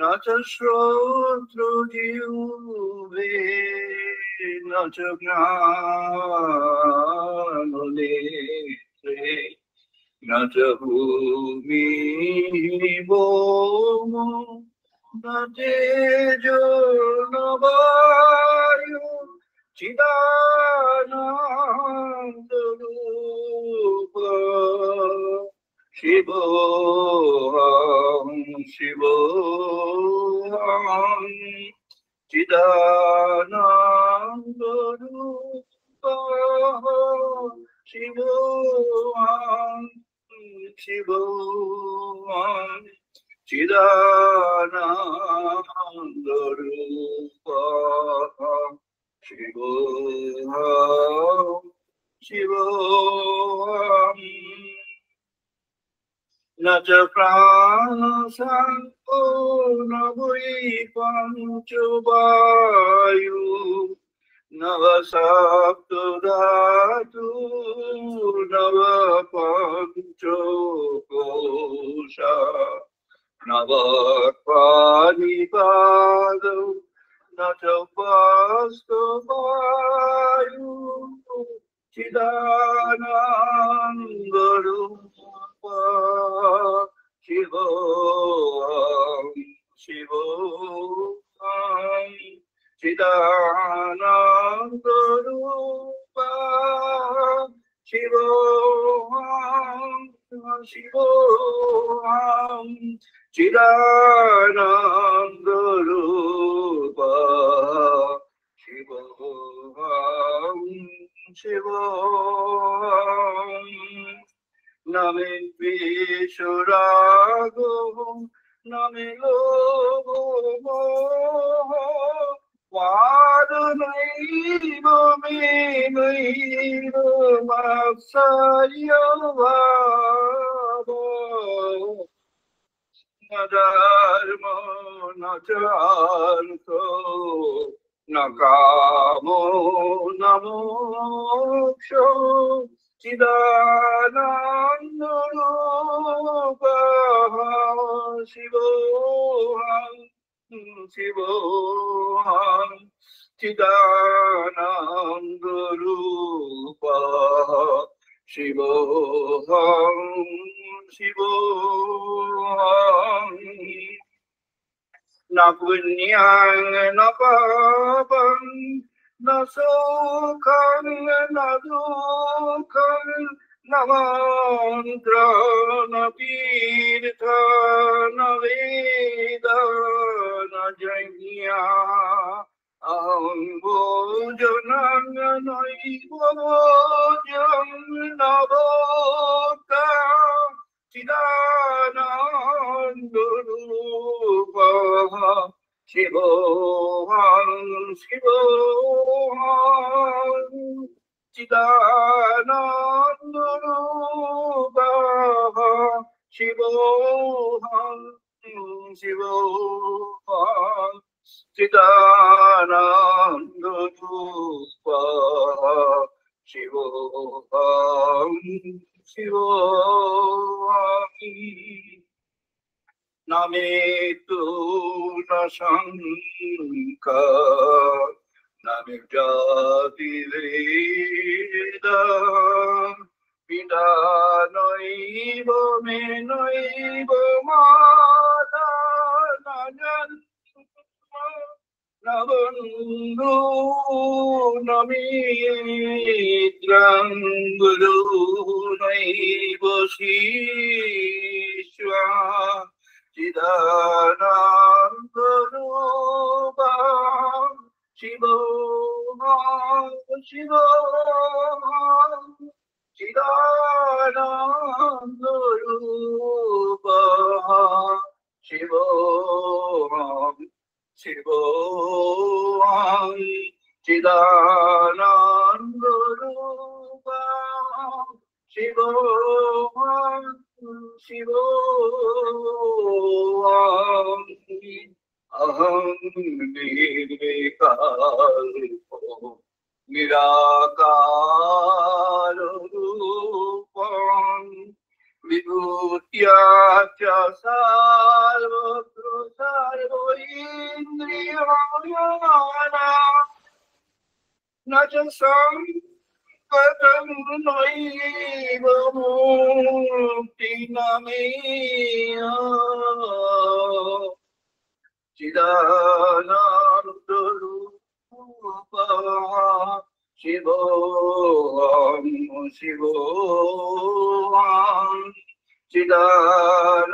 न च श्रोत्रजिह्वे न च घ्राणनेत्रे न च भूमिर्भोमो न तेजो न वायु चिदानन्दरूप शिवोऽहं शिवोऽहं चिदानन्दरूप शिवोऽहं शिवोऽहं चिदानन्दरूप शिवोऽहं शिवोऽहं न च प्राणसंको न वै पञ्चवायु न वा सप्तधातु न वा पञ्चकोशा न वा पाणिपादौ न च वास्तवायु चिदानन्दरूप शिवोऽहं शिवोऽहं चिदानन्दरूप शिवोऽहं शिवोऽहं चिदानन्दरूप शिवोऽहं शिवोऽहं न मे द्वेषरागो न मे लोभो मोहो वादनैव मे नैव मात्सर्यभावो न धर्मो न चार्थो न कामो न मोक्षो चिदानन्दरूप शिवोऽहं शिवोऽहं चिदानन्दरूप शिवोऽहं शिवोऽहं न पुण्यं न पापं न सुखं न दुःखं न मन्त्र न तीर्थ न वेद न यज्ञ अहं भोजनं नैव भोजं न भोक्ता चिदानन्दरूप शिवोऽहं शिवोऽहं चिदानन्दरूप शिवोऽहं शिवोऽहं चिदानन्दरूप शिवोऽहं शिवोऽहं न मे तु न शङ्का न मे जातिभेद पिता नैव मे नैव माता न जन्म न बन्धु न मित्रं गुरु नैव शिष्या चिदानन्दरूप शिवोऽहं शिवोऽहं चिदानन्दरूप शिवोऽहं शिवोऽहं चिदानन्दरूप शिवोऽहं शिवोऽहं अहं निर्विकल्पो निराकाररूपं विभूत्याख्य सर्वोन्द्रियाणा न च संपदं नैव मुक्तिनमेय चिदानन्दरूपः शिवोऽहं शिवोऽहं चिदानन्दरूपः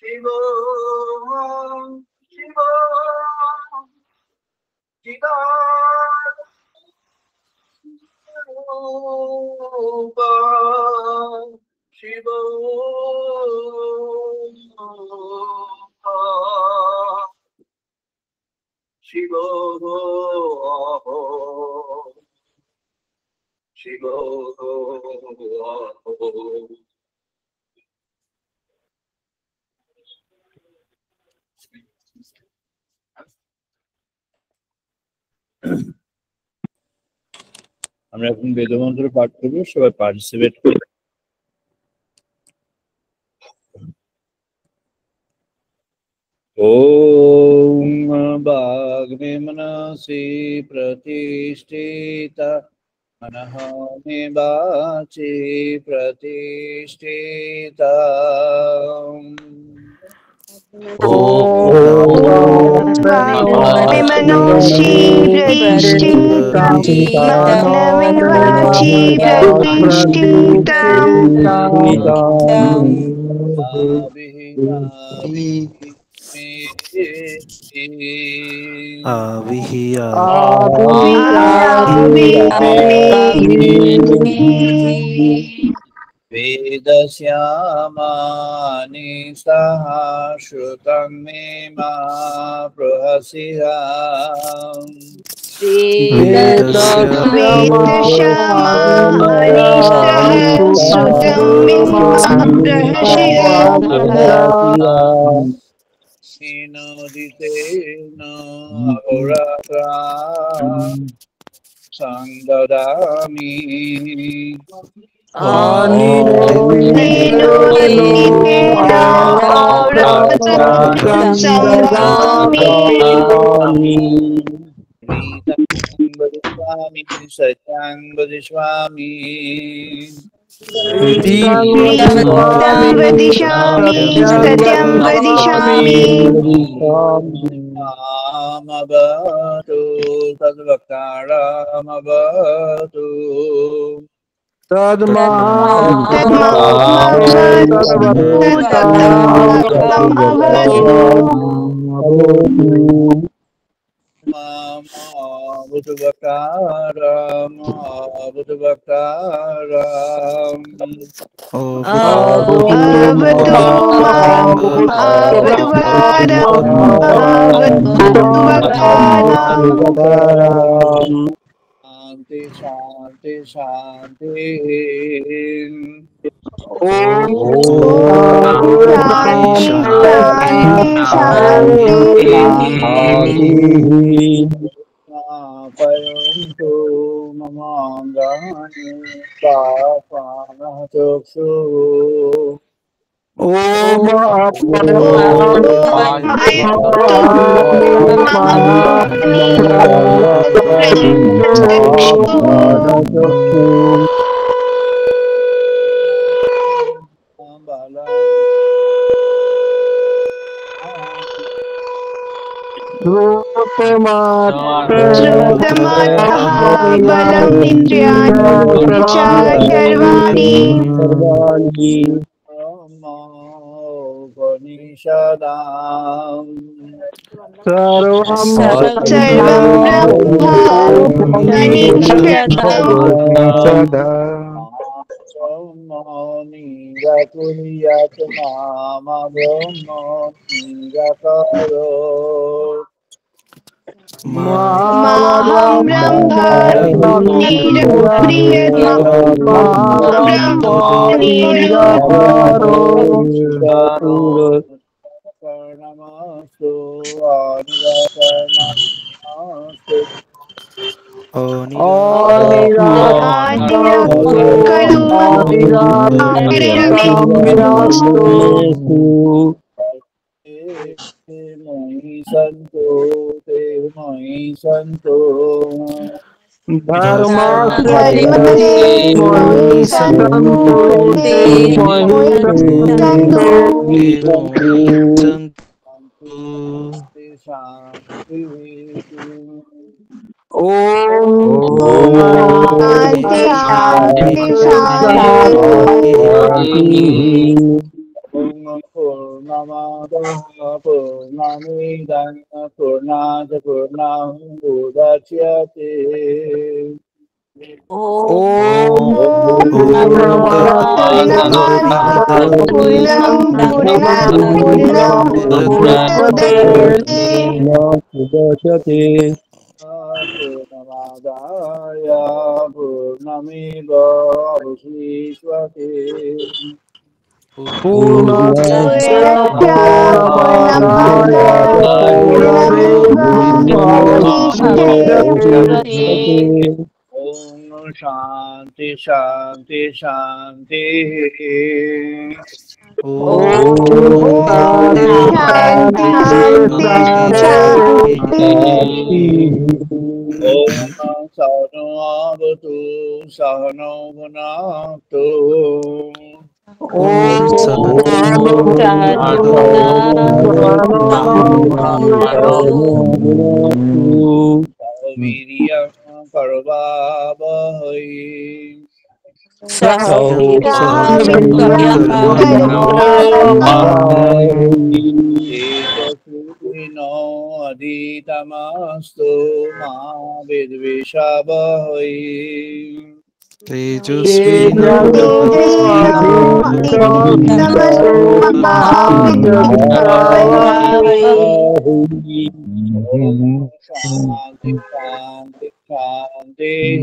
शिवोऽहं शिवोऽहं चिदानन्दरूपः আমরা এখন বেদমন্ত্র পাঠ করবো, সবাই পার্টিসিপেট করি। ওম বাগ্মে মনসি প্রতিষ্ঠিতা मनः मे वाचि प्रतिष्ठिता मनोषि प्रतिष्ठिता मनः वाचि प्रतिष्ठिता वेदस्यामानि सह श्रुतं मे मा प्रहसिहा सिनोदितेन अहोरात्रं संददामि वदिष्यामि सत्यं वदिष्यामि सत्यं वदिष्यामि मामवतु तद्वक्तारमवतु शांति शांति शांति पयन्तु ममाङ्गानि पापानचक्षु बलम् इन्द्रियाणि च सर्वाणि सर्वं मयि सन्तो ते मयि सन्तो धर्मस्ते मयि सन्तु ते मयि सन्तु शान्ति शान्ति शान्ति शान्ति पूर्णमादः पूर्णमिदं पूर्णात् पूर्णमुदच्यते पूर्णं पूर्णात् पूर्णमुदच्यते पूर्णमादाय पूर्णमेवावशिष्यते पूर्णस्य पूर्णमादाय ॐ शान्ति शान्ति शान्तिः शान्ति शान्ति ॐ सहनो भवतु सहनो भुनक्तु वीर्यं करवावहै तेजस्विनो अधितमस्तु मा विद्विषावहै शान्ति शान्ति शान्तिः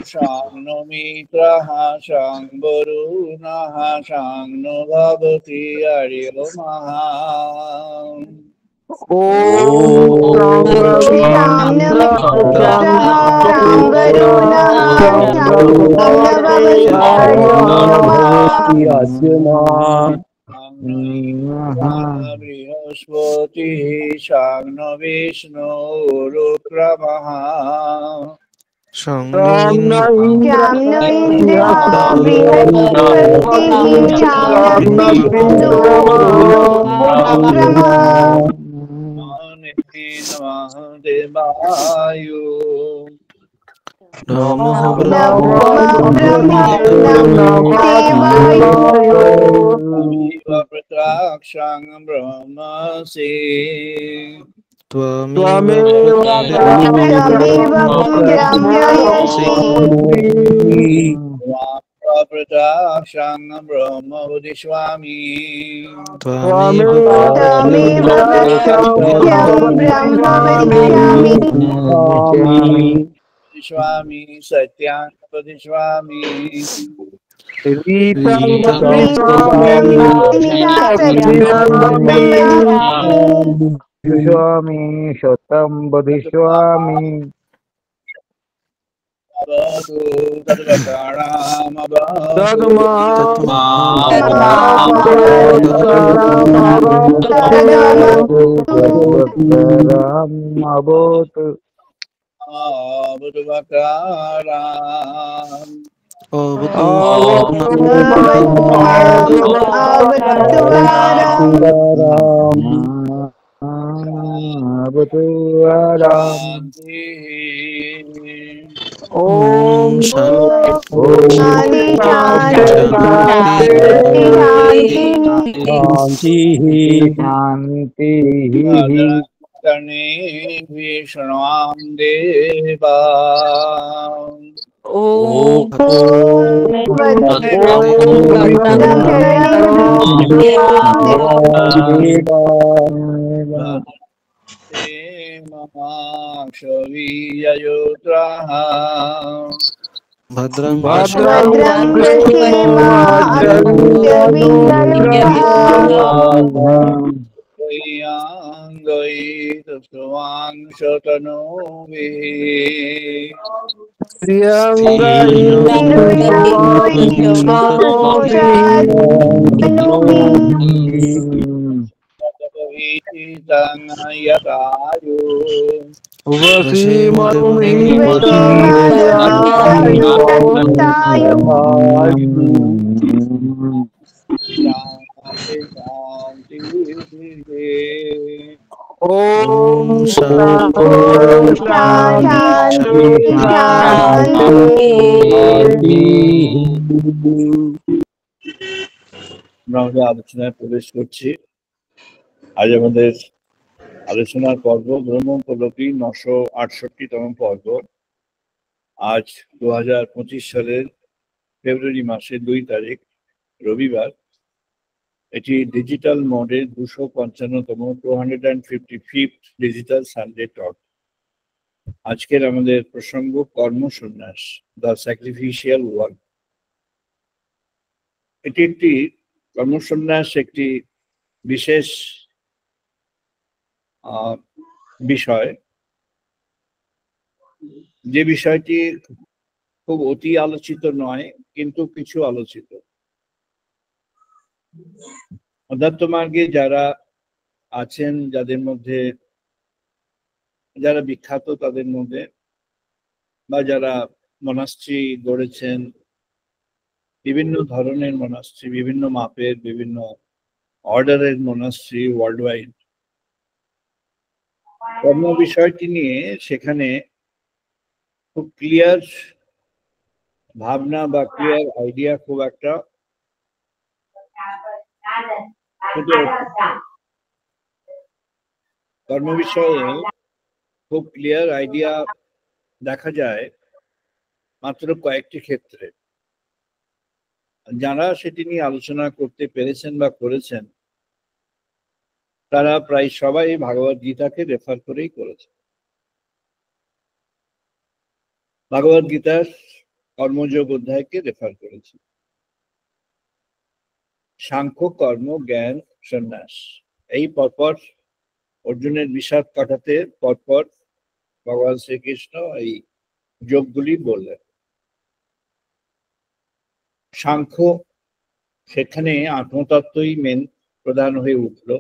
शान्नो मित्रः शाम्बरुणः शान्नो भवति हरिओमः बृहस्पतिः शान्नो विष्णुरुक्रमः नमः देवायु नमः प्रत्यक्षं ब्रह्मसि प्रत्यक्षं ब्रह्म वदिष्यामि वदिष्यामि सत्यां वदिष्यामि वदिष्यामि सत्यं वदिष्यामि अवतु अभूत् ओम शांति शांति कर्णे विष्णुवां देवा महाक्षवीययोत्रः भद्रं भद्रं पश्येम ओम शांति আমরা আমাদের আলোচনায় প্রবেশ করছি। আজ আমাদের আলোচনার পর্ব ব্রহ্মোপলব্ধি 968তম পর্ব। আজ 2025 সালের ফেব্রুয়ারি মাসের 2 তারিখ রবিবার। এটি ডিজিটাল মোডের 255তম 255th ডিজিটাল সানডে টক। আজকের আমাদের প্রসঙ্গ কর্মসন্ন্যাস, দ্য স্যাক্রিফিশিয়াল ওয়ার্ক। এটি একটি কর্মসন্ন্যাস একটি বিশেষ বিষয়, যে বিষয়টি খুব অতি আলোচিত নয়, কিন্তু কিছু আলোচিত। অধ্যাত্ম মার্গে যারা আছেন, যাদের মধ্যে যারা বিখ্যাত তাদের মধ্যে, বা যারা মনাস্ট্রি গড়েছেন, বিভিন্ন ধরনের মনাস্ট্রি, বিভিন্ন মাপের, বিভিন্ন অর্ডারের মনাস্ট্রি ওয়ার্ল্ড ওয়াইড, কর্ম বিষয়টি নিয়ে সেখানে খুব ক্লিয়ার ভাবনা বা ক্লিয়ার আইডিয়া খুব একটা কর্ম বিষয়ে খুব ক্লিয়ার আইডিয়া দেখা যায় মাত্র কয়েকটি ক্ষেত্রে। যারা সেটি নিয়ে আলোচনা করতে পেরেছেন বা করেছেন তারা প্রায় সবাই ভগবদ গীতাকে রেফার করেই করেছে। ভগবদ গীতার কর্মযোগ অধ্যায়কে রেফার করেছে। সাংখ্য, কর্ম, জ্ঞান, সন্ন্যাস, এই পরপর অর্জুনের বিষাদ কাটাতে পরপর ভগবান শ্রীকৃষ্ণ এই যোগগুলি বললেন। সাংখ্য, সেখানে আত্মতত্ত্বই মেন প্রধান হয়ে উঠল,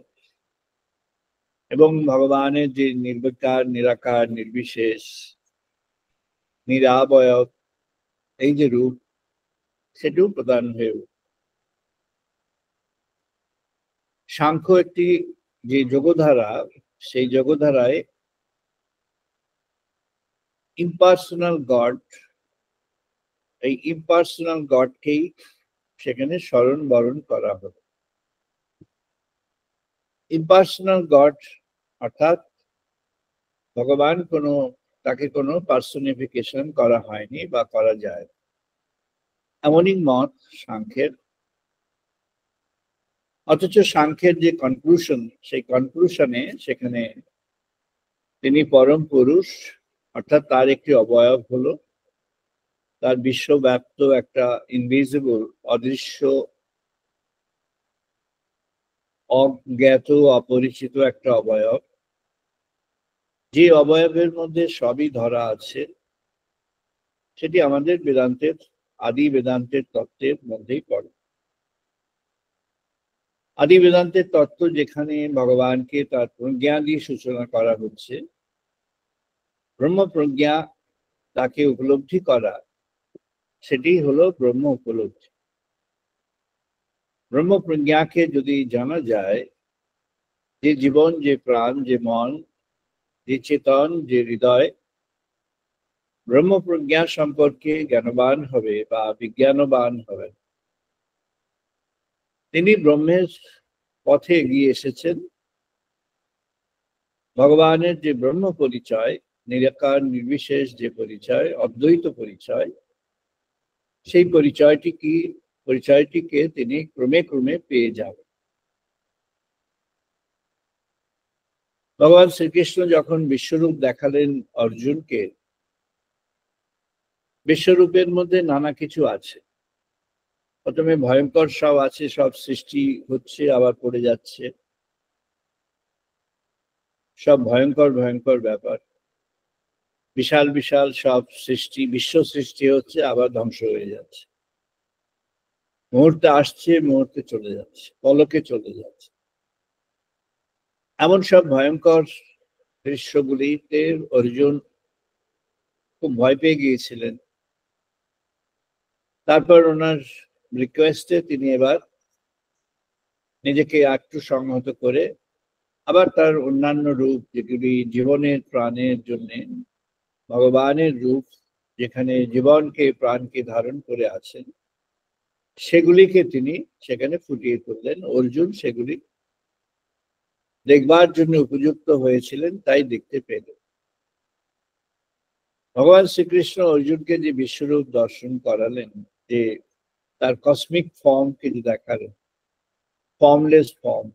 এবং ভগবানের যে নির্বিকার, নিরাকার, নির্বিশেষ, নিরাবয়ব এই যে রূপ, সেটিও প্রধান হয়ে উঠল। সাংখ্য একটি যে যোগধারা, সেই যোগধারায় ইম্পার্সোনাল গড, এই ইম্পার্সোনাল গডকেই সেখানে স্মরণ বরণ করা হলো। ইম্পার্সোনাল গড অর্থাৎ ভগবান তাকে কোনো পার্সোনিফিকেশন করা হয়নি বা করা যায়, এমনই মত সাংখ্যের। অথচ সাংখ্যের যে কনক্লুশন, সেই কনক্লুশনে সেখানে তিনি পরম পুরুষ, অর্থাৎ তার একটি অবয়ব হলো, তার বিশ্বব্যাপ্ত একটা ইনভিজিবল, অদৃশ্য, অজ্ঞাত, অপরিচিত একটা অবয়ব, যে অবয়বের মধ্যে সবই ধরা আছে। সেটি আমাদের বেদান্তের, আদি বেদান্তের তত্ত্বের মধ্যেই পড়ে। আদি বেদান্তের তত্ত্ব যেখানে ভগবানকে তার প্রজ্ঞা দিয়ে সূচনা করা হচ্ছে, ব্রহ্ম প্রজ্ঞা, তাকে উপলব্ধি করা, সেটি হলো ব্রহ্ম উপলব্ধি। ব্রহ্ম প্রজ্ঞাকে যদি জানা যায়, যে জীবন, যে প্রাণ, যে মন, যে চেতন, যে হৃদয় ব্রহ্ম প্রজ্ঞা সম্পর্কে জ্ঞানবান হবে বা বিজ্ঞানবান হবে, তিনি ব্রহ্মের পথে এগিয়ে এসেছেন। ভগবানের যে ব্রহ্ম পরিচয়, নিরাকার, নির্বিশেষ যে পরিচয়, অদ্বৈত পরিচয়, সেই পরিচয়টিকে তিনি ক্রমে ক্রমে পেয়ে যাবেন। ভগবান শ্রীকৃষ্ণ যখন বিশ্বরূপ দেখালেন অর্জুনকে, বিশ্বরূপের মধ্যে নানা কিছু আছে। প্রথমে ভয়ঙ্কর সব আছে, সব সৃষ্টি হচ্ছে আবার পড়ে যাচ্ছে, সব ভয়ঙ্কর ভয়ঙ্কর ব্যাপার। বিশাল বিশাল সব সৃষ্টি, বিশ্ব সৃষ্টি হচ্ছে আবার ধ্বংস হয়ে যাচ্ছে, মুহূর্তে আসছে মুহূর্তে চলে যাচ্ছে, পলকে চলে যাচ্ছে। এমন সব ভয়ঙ্কর দৃশ্যগুলিতে অর্জুন খুব ভয় পেয়ে গিয়েছিলেন। তারপর ওনার রিকোয়েস্টে তিনি এবার নিজেকে একটু সংহত করে আবার তার অন্যান্য রূপ, যেগুলি জীবনের প্রাণের জন্য ভগবানের রূপ, যেখানে জীবনকে প্রাণকে ধারণ করে আছেন, সেগুলিকে তিনি সেখানে ফুটিয়ে তুললেন। অর্জুন সেগুলি দেখবার জন্য উপযুক্ত হয়েছিলেন, তাই দেখতে পেলেন। ভগবান শ্রীকৃষ্ণ অর্জুনকে যে বিশ্বরূপ দর্শন করালেন, যে তার কসমিক ফর্মকে যে দেখালেন, ফর্মলেস ফর্ম,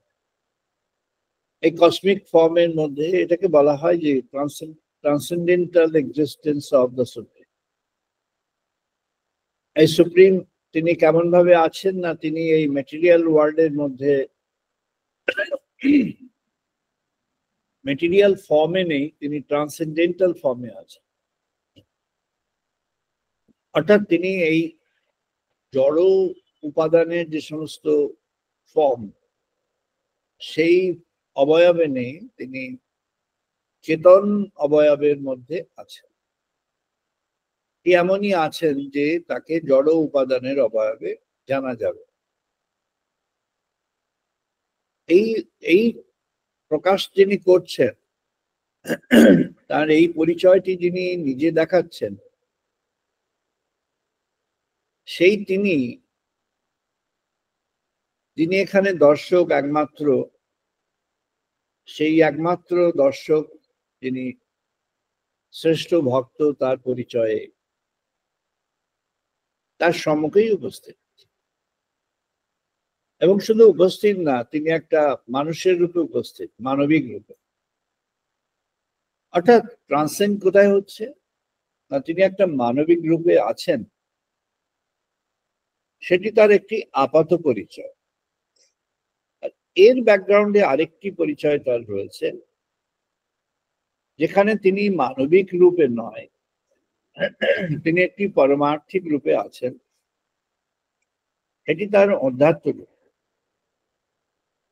এই কসমিক ফর্মের মধ্যে এটাকে বলা হয় যে transcendental existence of the supreme. এই সুপ্রিম তিনি কেমন ভাবে আছেন না, তিনি এই ম্যাটেরিয়াল ওয়ার্ল্ডের মধ্যে ম্যাটেরিয়াল ফর্মে নেই, তিনি ট্রান্সেন্ডেন্টাল ফর্মে আছেন। অর্থাৎ তিনি এই জড় উপাদানের যে সমস্ত ফর্ম, সেই অবয়বে নেই, তিনি চেতন অবয়বের মধ্যে আছেন। এমনই আছেন যে তাকে জড় উপাদানের অবয়বে জানা যাবে। এই এই প্রকাশ যিনি করছেন, তার এই পরিচয়টি যিনি নিজে দেখাচ্ছেন, সেই তিনি, যিনি এখানে দর্শক একমাত্র, সেই একমাত্র দর্শক যিনি শ্রেষ্ঠ ভক্ত, তার পরিচয়ে তার সম্মুখেই উপস্থিত। এবং শুধু উপস্থিত না, তিনি একটা মানুষের রূপে উপস্থিত, মানবিক রূপে। অর্থাৎ ট্রান্সেন্ড কোথায় হচ্ছে না, তিনি একটা মানবিক রূপে আছেন, সেটি তার একটি আপাত পরিচয়। এর ব্যাকগ্রাউন্ডে আরেকটি পরিচয় তার রয়েছে, যেখানে তিনি মানবিক রূপে নয়, তিনি একটি পারমার্থিক রূপে আছেন। এটি তার অধ্যাত্ম রূপ।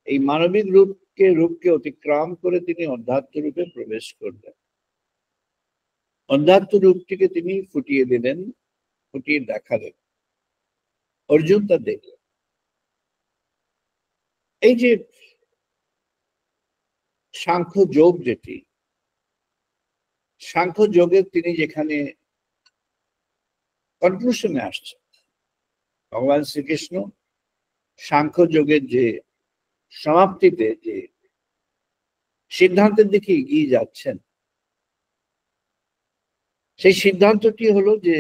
এই মানবিক রূপকে অতিক্রম করে তিনি অধ্যাত্ম রূপে প্রবেশ করলেন। অধ্যাত্ম রূপটিকে তিনি ফুটিয়ে দিলেন, ফুটিয়ে দেখালেন। অর্জুন তা দেখলেন। এই যে সাংখ্য যোগ, যেটি সাংখ্য যোগের তিনি যেখানে কনক্লুশনে আসছেন, ভগবান শ্রীকৃষ্ণ সাংখ্য যোগের যে সমাপ্তিতে যে সিদ্ধান্তের দিকে এগিয়ে যাচ্ছেন, সেই সিদ্ধান্তটি হলো যে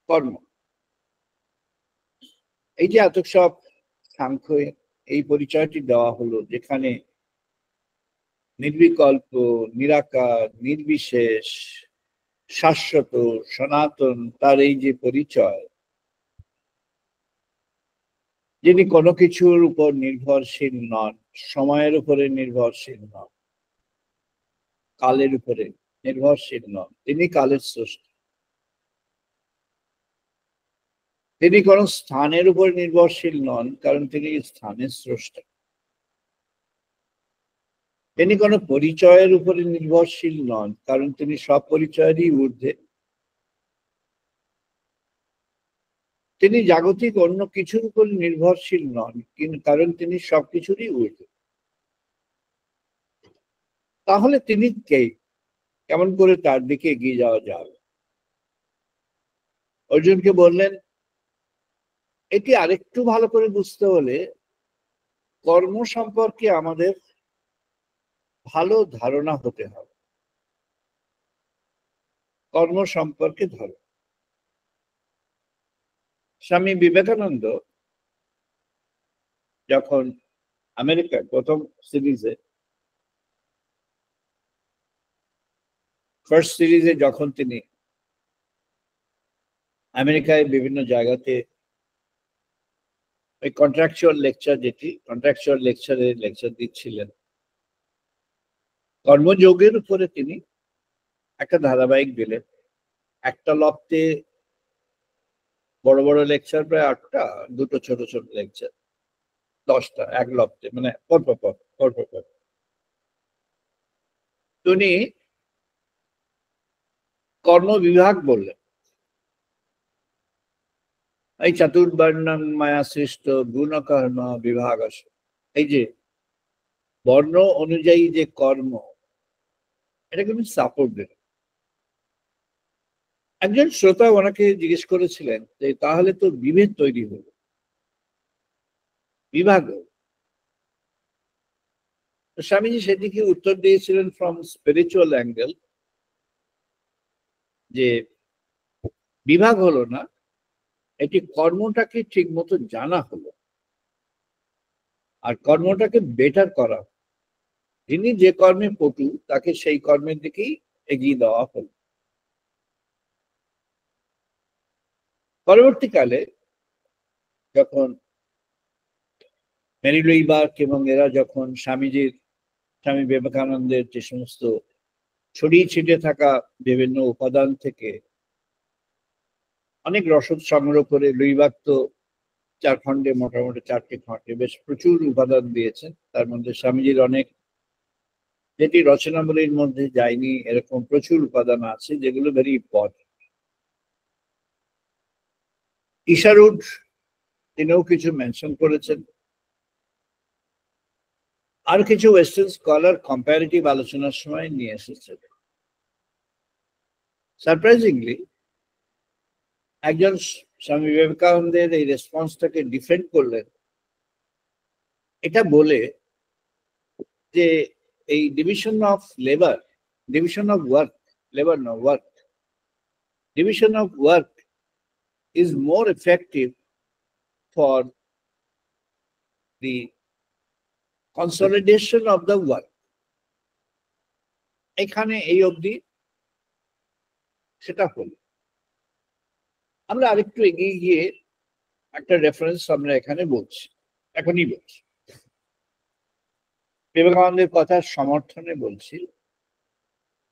কর্ম। এই যে এত সব সাংখ্য, এই পরিচয়টি দেওয়া হলো, যেখানে নির্বিকল্প, নিরাকার, নির্বিশেষ, শাশ্বত, সনাতন, তার এই যে পরিচয়, যিনি কোনো কিছুর উপর নির্ভরশীল নন, সময়ের উপরে নির্ভরশীল নন, কালের উপরে নির্ভরশীল নন, তিনি কালের স্রষ্টা। তিনি কোনো স্থানের উপর নির্ভরশীল নন, কারণ তিনি স্থানের স্রষ্টা। তিনি কোনো পরিচয়ের উপরে নির্ভরশীল নন, কারণ তিনি সব পরিচয়েরই ঊর্ধ্বে। তিনি জাগতিক অন্য কিছুর উপর নির্ভরশীল নন, কারণ তিনি সবকিছুরই ঊর্ধ্বে। তাহলে তিনি কে? কেমন করে তার দিকে এগিয়ে যাওয়া যাবে? অর্জুনকে বললেন, এটি আরেকটু ভালো করে বুঝতে হলে কর্ম সম্পর্কে আমাদের ভালো ধারণা হতে হবে। কর্ম সম্পর্কে ধারণা। স্বামী বিবেকানন্দ যখন আমেরিকার প্রথম সিরিজে, ফার্স্ট সিরিজে যখন তিনি আমেরিকায় বিভিন্ন জায়গাতে ওই কন্ট্রাকচুয়াল লেকচার দিচ্ছিলেন। কর্মযোগের উপরে তিনি একটা ধারাবাহিক দিলেন। একটা লপ্তে বড় বড় লেকচার প্রায় 8টা, দুটো ছোট ছোট লেকচার 10টা, এক লপ্তে, মানে পর। উনি কর্মবিভাগ বললেন। এই চাতুর্বর্ণং মায়া সৃষ্ট গুণকর্ম বিভাগ আছে, এই যে বর্ণ অনুযায়ী যে কর্ম, এটা কিন্তু সাপোর্ট দেন। একজন শ্রোতা ওনাকে জিজ্ঞেস করেছিলেন যে তাহলে তো বিভেদ তৈরি হলো, বিভাগ হলো। স্বামীজি সেদিকে উত্তর দিয়েছিলেন ফ্রম স্পিরিচুয়াল অ্যাঙ্গেল, যে বিভাগ হলো না, এটি কর্মটাকে ঠিক মতো জানা হলো আর কর্মটাকে বেটার করা। যিনি যে কর্মে পটু তাকে সেই কর্মের দিকেই এগিয়ে দেওয়া হলো। পরবর্তীকালে যখন মেরি লুই বার্ক এবং এরা যখন স্বামী বিবেকানন্দের যে সমস্ত ছড়িয়ে ছিটে থাকা বিভিন্ন উপাদান থেকে অনেক রসদ সংগ্রহ করে, লুই বার্ক তো 4 খণ্ডে, মোটামুটি 4টে খণ্ডে বেশ প্রচুর উপাদান দিয়েছেন। তার মধ্যে স্বামীজির অনেক, যেটি রচনাবলীর মধ্যে যায়নি, এরকম প্রচুর উপাদান আছে যেগুলো ভেরি ইম্পর্টেন্ট। ইশারুড তিনিও কিছু মেনশন করেছেন। আর কিছু ওয়েস্টার্ন স্কলার কম্পারেটিভ আলোচনার সময় নিয়ে এসেছেন। সারপ্রাইজিংলি একজন স্বামী বিবেকানন্দের এই রেসপন্সটাকে ডিফেন্ড করলেন এটা বলে যে এই division of work division of work is more effective for the consolidation of the work. এখানে এই অবধি সেটা হল। আমরা আরেকটু এগিয়ে গিয়ে একটা রেফারেন্স আমরা এখনই বলছি। বিবেকানন্দের কথার সমর্থনে বলছি।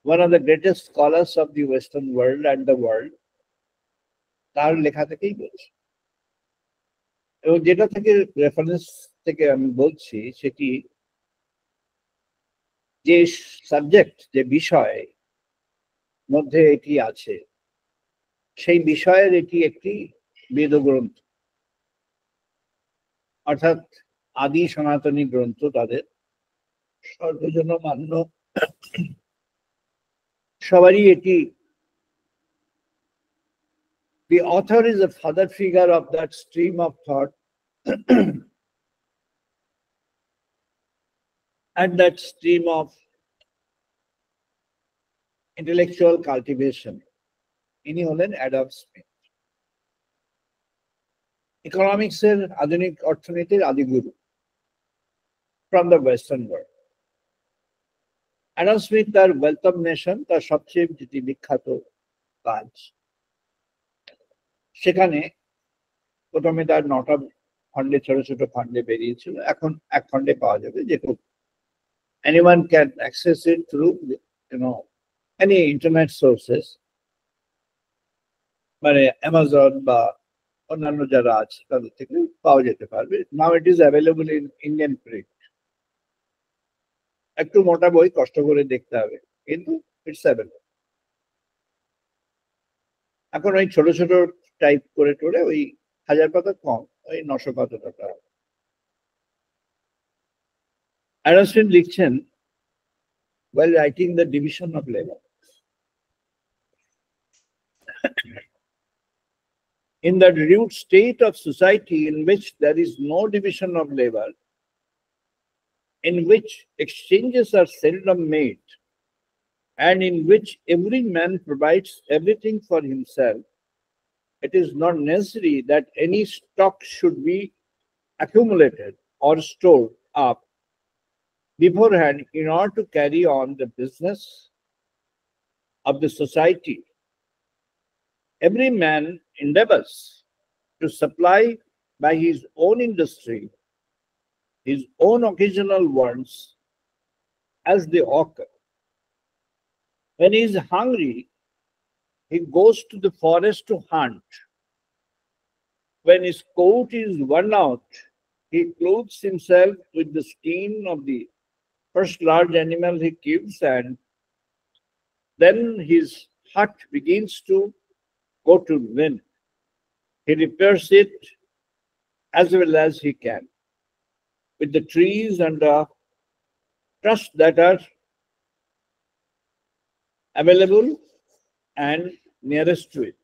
One of the greatest scholars of the Western world and the world, তার লেখা থেকেই বলছি, এবং যেটা থেকে রেফারেন্স থেকে আমি বলছি সেটি যে সাবজেক্ট, যে বিষয় মধ্যে এটি আছে, সেই বিষয়ের এটি একটি বেদগ্রন্থ, অর্থাৎ আদি সনাতনী গ্রন্থ, তাদের সর্বজন মান্য, সবারই এটি। The author is a father figure of that stream of thought and that stream of intellectual cultivation. ইনি হলেন অ্যাডাম স্মিথ, ইকোনমিক্সের, আধুনিক অর্থনীতির আদিগুরু from the western world. Adam Smith তার ওয়েলথ অফ নেশন, তার সবচেয়ে যেটি বিখ্যাত কাজ, সেখানে প্রথমে তার 9টা খণ্ডে, ছোট ছোট খণ্ডে বেরিয়েছিল। এখন এক খণ্ডে পাওয়া যাবে, যেহেতু anyone can access it through any internet sources, মানে অ্যামাজন বা অন্যান্য যারা আছে তাদের থেকে পাওয়া যেতে পারবে। Now it is available in Indian print. একটু মোটা বই, কষ্ট করে দেখতে হবে, কিন্তু ইটস অ্যাভেলেবল। এখন ওই ছোট ছোট টাইপ করে টোরে ওই 1000 পাতা কম, ওই 900 পাতা টাকা। অ্যাডাম স্মিথ লিখছেন, while writing the division of labor, in the rude state of society in which there is no division of labor, in which exchanges are seldom made, and in which every man provides everything for himself, it is not necessary that any stock should be accumulated or stored up beforehand in order to carry on the business of the society. every man endeavors to supply by his own industry his own occasional wants as they occur. When he is hungry, he goes to the forest to hunt. When his coat is worn out, he clothes himself with the skin of the first large animal he kills, and then his hut begins to go to ruin. He repairs it as well as he can with the trees and the truss that are available and nearest to it.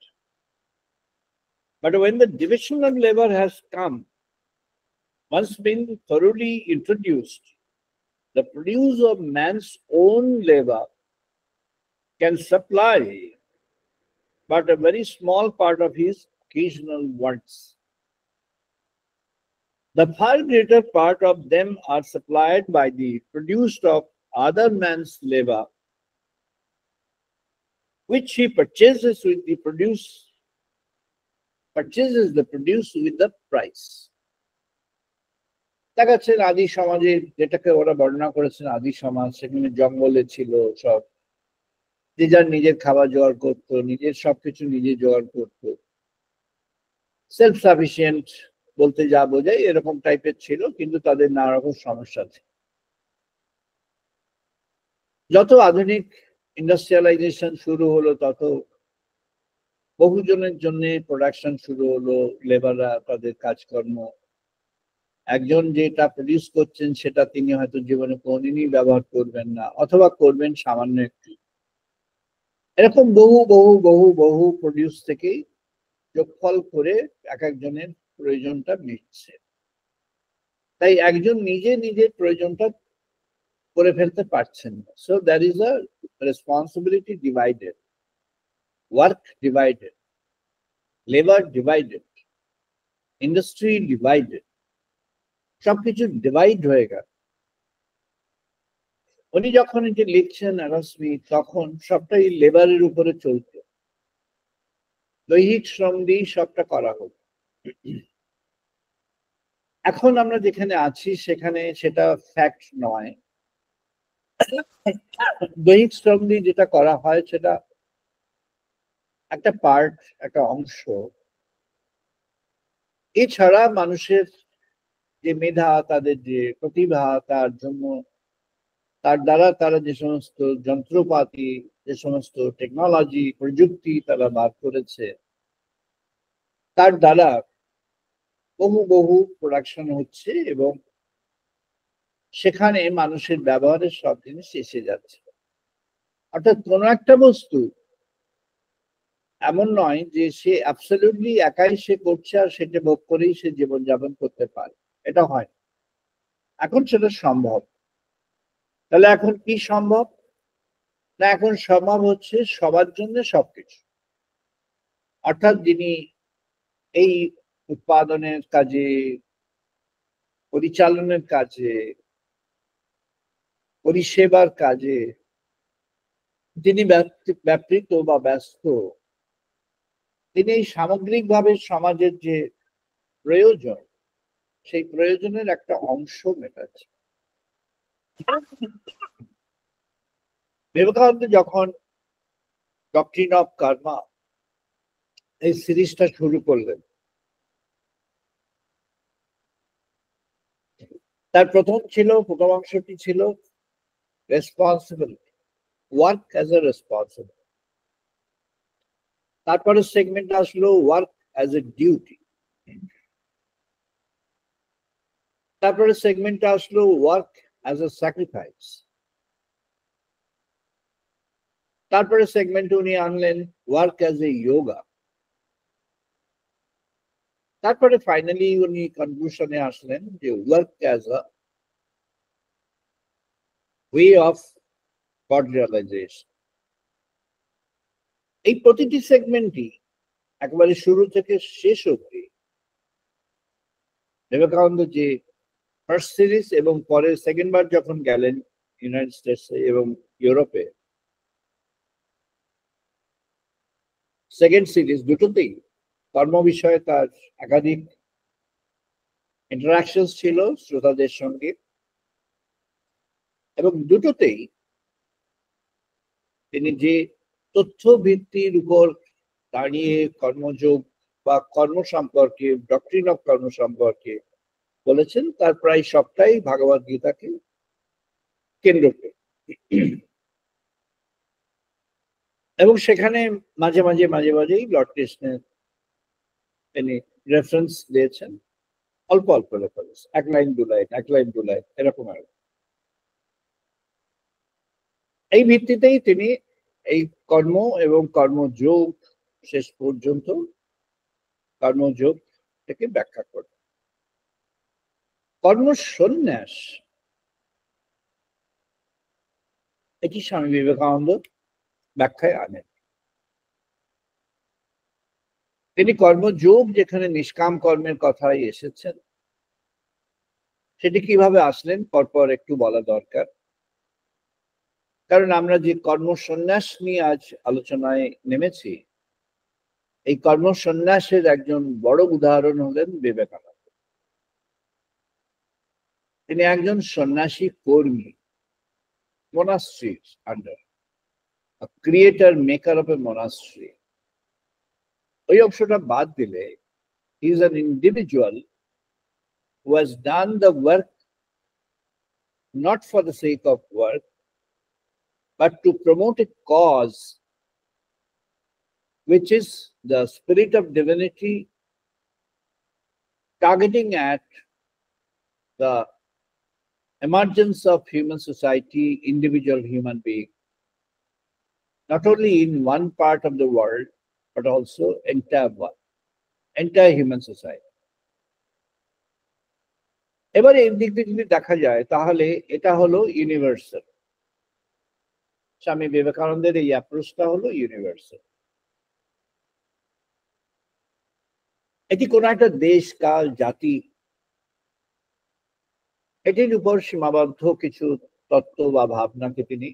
But when the division of labor has come, once been thoroughly introduced, the produce of man's own labor can supply but a very small part of his occasional wants. The far greater part of them are supplied by the produce of other man's labor, which he purchases the produce with the price. দেখাচ্ছেন আদি সমাজে যেটাকে ওরা বর্ণনা করেছেন আদি সমাজ, সেখানে জঙ্গলে ছিল সব, যে যার নিজের খাবার জোগাড় করতো, নিজের সবকিছু নিজে জোগাড় করতো, সেলফ সাফিসিয়েন্ট বলতে যা বোঝায় এরকম টাইপের ছিল, কিন্তু তাদের নানা রকম সমস্যা ছিল। যত আধুনিক ইন্ডাস্ট্রিয়ালাইজেশন শুরু হলো, তত বহুজনের জন্য প্রোডাকশন শুরু হলো, লেবাররা তাদের কাজকর্ম, একজন যেটা প্রডিউস করছেন সেটা তিনি হয়তো জীবনে কোনদিনই ব্যবহার করবেন না, অথবা করবেন সামান্য একটু। এরকম বহু বহু বহু বহু প্রডিউস থেকেই যোগফল করে এক একজনের প্রয়োজনটা মিটছে। তাই একজন নিজে নিজের প্রয়োজনটা করে ফেলতে পারছেন না। So that is a responsibility divided, work divided, labour divided, industry divided, সবকিছু ডিভাইড হয়ে গেল। উনি যখন এটি লিখছেন অ্যাডাম স্মিথ, তখন সবটাই লেবারের উপরে চলত, দৈহিক শ্রম দিয়েই সবটা করা হতো। এখন আমরা যেখানে আছি সেখানে সেটা ফ্যাক্ট নয়, দৈহিক শ্রম দিয়ে যেটা করা হয় সেটা একটা পার্ট, একটা অংশ। এছাড়া মানুষের যে মেধা, তাদের যে প্রতিভা, তার দ্বারা তারা যে সমস্ত যন্ত্রপাতি, যে সমস্ত টেকনোলজি, প্রযুক্তি তারা বার করেছে, তার দ্বারা বহু বহু প্রোডাকশন হচ্ছে এবং সেখানে মানুষের ব্যবহারের সব জিনিস এসে যাচ্ছে। অর্থাৎ কোনো একটা বস্তু এমন নয় যে সে অ্যাবসলিউটলি একাই সে করছে আর সেটা ভোগ করেই সে জীবনযাপন করতে পারে, এটা হয় না। এখন সেটা সম্ভব। তাহলে এখন কি সম্ভব? না, এখন সম্ভব হচ্ছে সবার জন্য সবকিছু। অর্থাৎ যিনি এই উৎপাদনের কাজে, পরিচালনের কাজে, পরিষেবার কাজে যিনি ব্যাপৃত বা ব্যস্ত, তিনি এই সামগ্রিকভাবে সমাজের যে প্রয়োজন, সেই প্রয়োজনের একটা অংশ মেটাচ্ছে। বিবেকানন্দ যখন ডক্ট্রিন অফ কর্মা এই সিরিজটা শুরু করলেন, তার প্রথম অংশটি ছিল responsibility, work as a responsibility. তারপরে সেগমেন্ট আসলো ওয়ার্ক অ্যাজ এ ডিউটি। তারপরে সেগমেন্ট আসলো ওয়ার্ক অ্যাজ এ স্যাক্রিফাইস। তারপরে সেগমেন্ট উনি আনলেন ওয়ার্ক অ্যাজ এ যোগা। তারপরে ফাইনালি উনি কনক্লুশনে আসলেন যে work as a way of god realisation. এই প্রতিটি সেগমেন্টই একেবারে শুরু থেকে শেষ অবধি বিবেকানন্দ যে ফার্স্ট সিরিজ এবং পরে সেকেন্ড বার যখন গেলেন ইউনাইটেড স্টেটসে এবং ইউরোপে, সেকেন্ড সিরিজ দুটোতেই কর্ম বিষয়ে তার একাধিক ইন্টারাকশন ছিল শ্রোতাদের সঙ্গে, এবং দুটোতেই তিনি যে তথ্য ভিত্তির উপর দাঁড়িয়ে কর্মযোগ বা কর্ম সম্পর্কে, ডক্ট্রিন অফ কর্ম সম্পর্কে বলেছেন, তার প্রায় সবটাই ভগবদ গীতাকে কেন্দ্র করে। এবং সেখানে মাঝে মাঝেই লর্ড কৃষ্ণের তিনি রেফারেন্স দিয়েছেন, অল্প অল্প রেফারেন্স, এক লাইন দু লাইন এরকম আর। এই ভিত্তিতেই তিনি এই কর্ম এবং কর্মযোগ শেষ পর্যন্ত কর্মযোগ থেকে ব্যাখ্যা করেন। কর্ম সন্ন্যাস এটি স্বামী বিবেকানন্দ ব্যাখ্যায় আনেন। তিনি কর্মযোগ, যেখানে নিষ্কাম কর্মের কথাই এসেছেন, সেটি কিভাবে আসলেন পরপর একটু বলা দরকার। কারণ আমরা যে কর্ম সন্ন্যাস নিয়ে আজ আলোচনায় নেমেছি, এই কর্ম সন্ন্যাসের একজন বড় উদাহরণ হলেন বিবেকানন্দ। তিনি একজন সন্ন্যাসী কর্মী, monasteries under a creator maker of a monastery। ওই অংশটা বাদ দিলে he is an individual who has done the work not for the sake of work but to promote a cause which is the spirit of divinity, targeting at the emergence of human society, individual human being, not only in one part of the world, but also entire human society. এবারে এই দিক দিয়ে যদি দেখা যায় তাহলে এটা হলো ইউনিভার্সাল। স্বামী বিবেকানন্দের এই অ্যাপ্রোচটা হলো ইউনিভার্সাল। এটি কোন একটা দেশ, কাল, জাতি এটির উপর সীমাবদ্ধ কিছু তত্ত্ব বা ভাবনাকে তিনি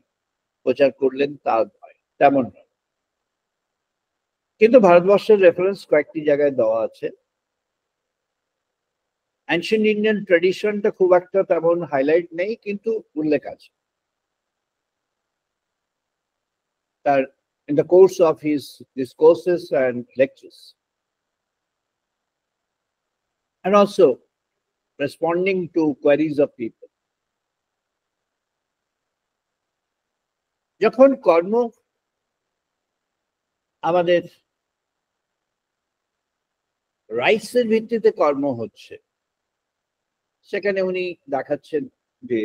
প্রচার করলেন তা নয়, তেমন নয়। কিন্তু ভারতবর্ষের রেফারেন্স কয়েকটি জায়গায় দেওয়া আছে। অ্যানশিয়েন্ট ইন্ডিয়ান ট্রেডিশনটা খুব একটা তেমন হাইলাইট নেই, কিন্তু উল্লেখ আছে। তার in the course of his discourses and lectures, and also responding to queries of people. যখন কর্ম আমাদের রাইটস এর ভিত্তিতে কর্ম হচ্ছে, সেখানে উনি দেখাচ্ছেন যে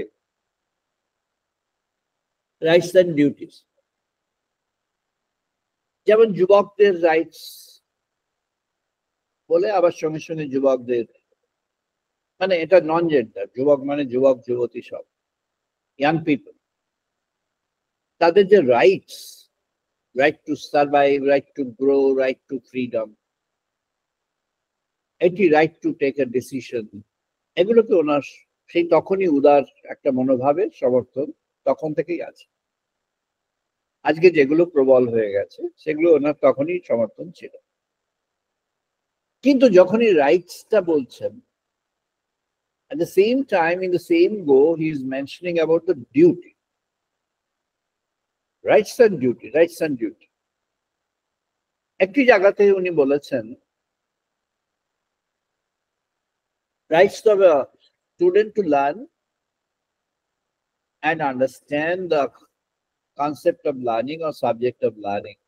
রাইটস এন্ড ডিউটিস, যেমন যুবকদের রাইটস বলে, আবার সঙ্গে সঙ্গে যুবকদের, মানে এটা নন জেন্ডার, যুবক মানে যুবক যুবতী সব, ইয়াং পিপল, তাদের যে rights, right to survive, right to grow, right to freedom, এটি right to take a decision, এগুলোকে ওনার সেই তখনই উদার একটা মনোভাবের সমর্থন তখন থেকেই আছে। আজকে যেগুলো প্রবল হয়ে গেছে সেগুলো ওনার তখনই সমর্থন ছিল। কিন্তু যখনই রাইটসটা বলছেন, at the same time, in the same go, he is mentioning about the duty. Rights and duty, rights and duty. একটি জায়গাতে উনি বলেছেন, rights of a student to learn and understand the concept of learning or subject of learning.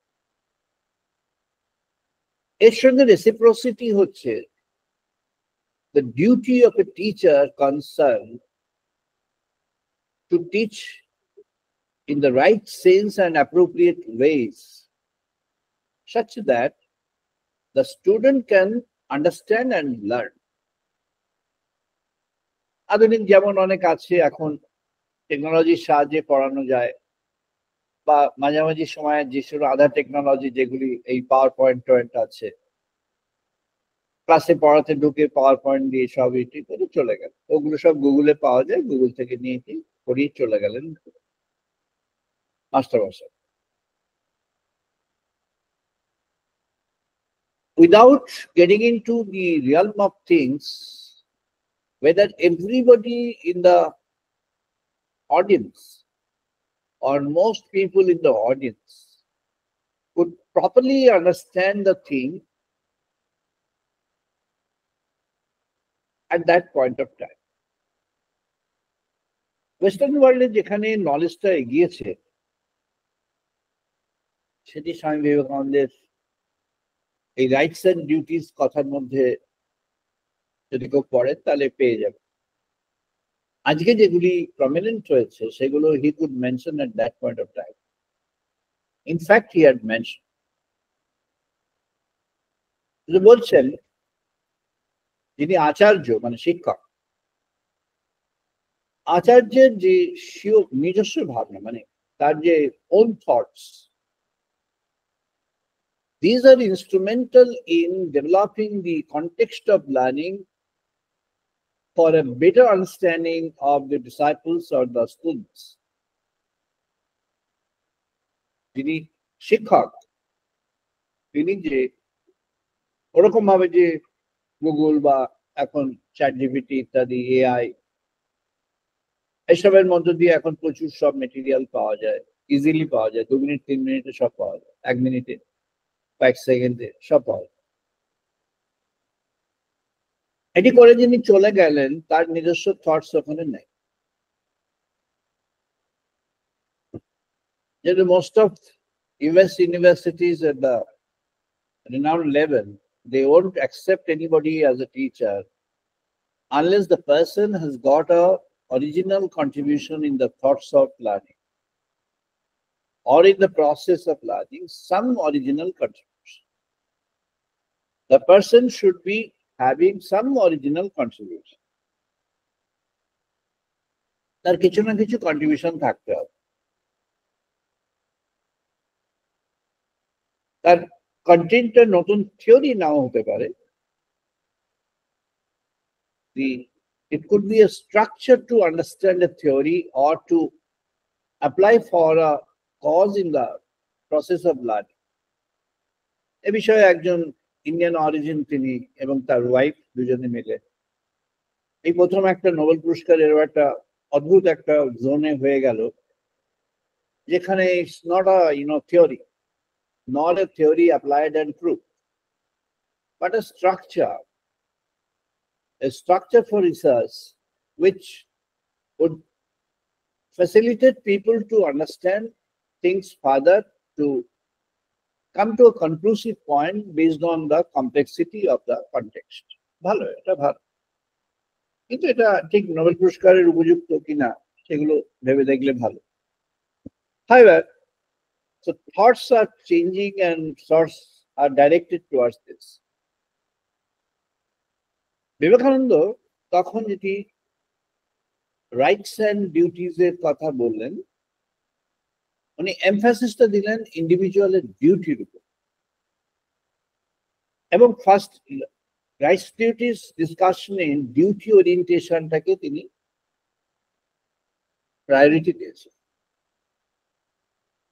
এর সঙ্গে reciprocity হচ্ছে the duty of a teacher concerned to teach in the right sense and appropriate ways, such that the student can understand and learn. আধুনিক যেমন অনেক আছে, এখন টেকনোলজির সাহায্যে পড়ানো যায়, বা মাঝামাঝি সময়ে যেসব আধার টেকনোলজি, যেগুলি এই পাওয়ার পয়েন্ট আছে, ক্লাসে পড়াতে ঢুকে পাওয়ার পয়েন্ট দিয়ে সব এটি করে চলে গেল, ওগুলো সব গুগলে পাওয়া যায়, গুগল থেকে নিয়ে পড়িয়ে চলে গেলেন মাস্টার মশাই। without getting into the realm of things, whether everybody in the audience or most people in the audience could properly understand the thing at that point of time. Western ওয়ার্ল্ডে যেখানে নলেজটা এগিয়েছে, সেটি স্বামী বিবেকানন্দের এই রাইটস এন্ড ডিউটিস কথার মধ্যে যদি কেউ পড়েন তাহলে পেয়ে যাবে। আজকে যেগুলি প্রমিনেন্ট হয়েছে সেগুলো he could mention at that point of time. In fact he had mention, বলছেন যিনি আচার্য মানে শিক্ষক, আচার্যের যে নিজস্ব ভাবনা মানে তার যে own thoughts, these are instrumental in developing the context of learning for a better understanding of the disciples or the students. যিনি শিক্ষক তিনি যে ওরকম ভাবে যে গুগল বা এখন চ্যাটজিপিটি ইত্যাদি এআই এসবের মধ্য দিয়ে এখন প্রচুর সব মেটেরিয়াল পাওয়া যায়, ইজিলি পাওয়া যায়, 2 মিনিট 3 মিনিটে সব পাওয়া যায়, 1 মিনিটে কয়েক সেকেন্ডে সব পাওয়া যায়। এটি করে যিনি চলে গেলেন তার নিজস্ব থটস ওখানে নেই। যেহেতু most of US universities at the renowned level, they won't accept anybody as a teacher unless the person has got a original contribution in the thoughts of learning or in the process of learning, some original contribution. The person should be having some original contribution. তার কিছু না কিছু contribution থাকতে হবে। তার কন্টেন্টটা নতুন theory নাও হতে পারে, it could be a structure to understand a theory or to apply for a cause in the process of learning. এ বিষয়ে একজন ইন্ডিয়ান অরিজিন তিনি এবং তার ওয়াইফ দুজনে মিলে এই প্রথম একটা নোবেল পুরস্কার এর একটা অদ্ভুত একটা জোনে হয়ে গেল, যেখানে it's not a theory, not a theory applied and proved, but a structure for research which would facilitate people to understand things further, to come to a conclusive point based on the complexity of the context. ভালো, এটা ভালো, কিন্তু এটা ঠিক Nobel পুরস্কারের উপযুক্ত কিনা সেগুলো ভেবে দেখলে ভালো। However, so thoughts are changing and thoughts are directed towards this. Vivekananda তখন যেটি রাইটস এন্ড ডিউটিজ এর কথা বললেন, উনি এমফাসিসটা দিলেন ইন্ডিভিজুয়ালের ডিউটির উপর, এবং ফার্স্ট রাইটস ডিউটিস ডিসকাশনে ডিউটি ওরিয়েন্টেশনটাকে তিনি প্রায়োরিটি দিয়েছেন।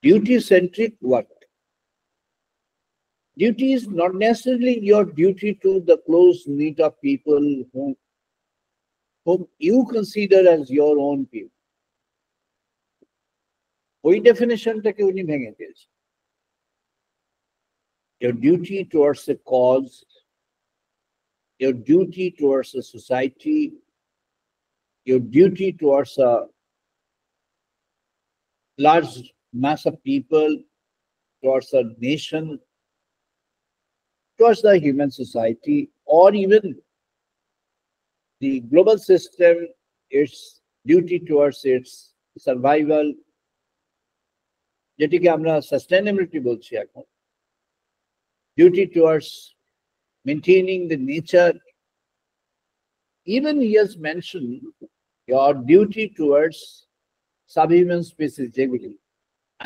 Duty-centric work. Duty is not necessarily your duty to the close knit of people whom you consider as your own people. ওই ডেফিনেশনটাকে উনি ভেঙে দিয়েছেন। Your duty towards a cause, your duty towards a society, your duty towards a large mass of people, towards a nation, towards the human society, or even the global system, its duty towards its survival, যেটিকে আমরা sustainability বলছি এখন, duty towards maintaining the nature. Even he has mentioned your duty towards subhuman species, যেগুলি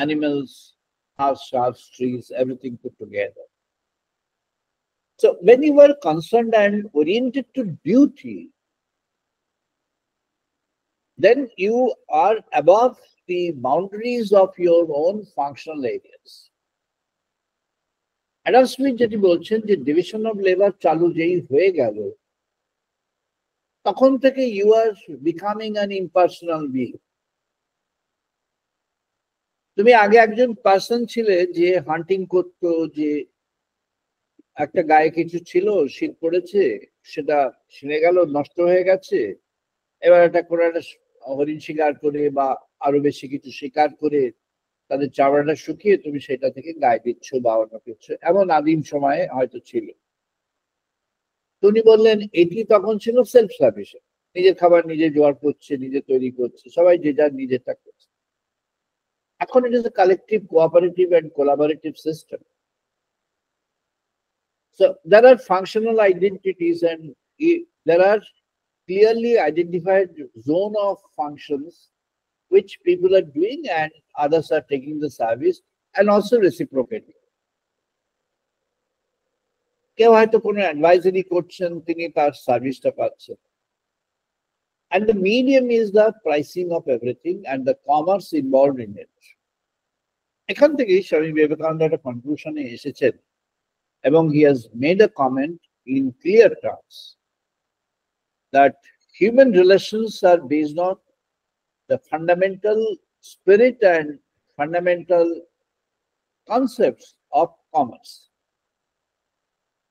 animals, house, sharks, trees, everything put together. So when you are concerned and oriented to duty, then you are above the boundaries of your own functional areas. Adam Smith যেটি বলছেন যে division of labour চালু যেই হয়ে গেল, তখন থেকে you are becoming an impersonal being. তুমি আগে একজন পার্সন ছিলে যে হান্টিং করতো, যে একটা গায়ে কিছু ছিল, শীত পড়েছে, সেটা ছিঁড়ে গেল, নষ্ট হয়ে গেছে, এবার এটা করে একটা হরিণ শিকার করে বা আরো বেশি কিছু শিকার করে তাদের চামড়াটা শুকিয়ে তুমি সেটা থেকে গায়ে দিচ্ছ বা অন্য কিছু, এমন আদিম সময়ে হয়তো ছিল। উনি বললেন এটি তখন ছিল সেলফ সাফিসিয়েন্ট, নিজের খাবার নিজে জোগাড় করছে, নিজে তৈরি করছে, সবাই যে যার নিজেরটা করছে। এখন it is a collective, cooperative and collaborative system. So there are functional identities and there are clearly identified zone of functions which people are doing and others are taking the service and also reciprocating. কেউ হয়তো কোনো advisory করছেন, তিনি তার সার্ভিসটা পাচ্ছেন। And the medium is the pricing of everything and the commerce involved in it. এখান থেকেই স্বামী বিবেকানন্দ একটা কনক্লুশনে এসেছেন এবং he has made a comment in clear terms that human relations are based on the fundamental spirit and fundamental concepts of commerce.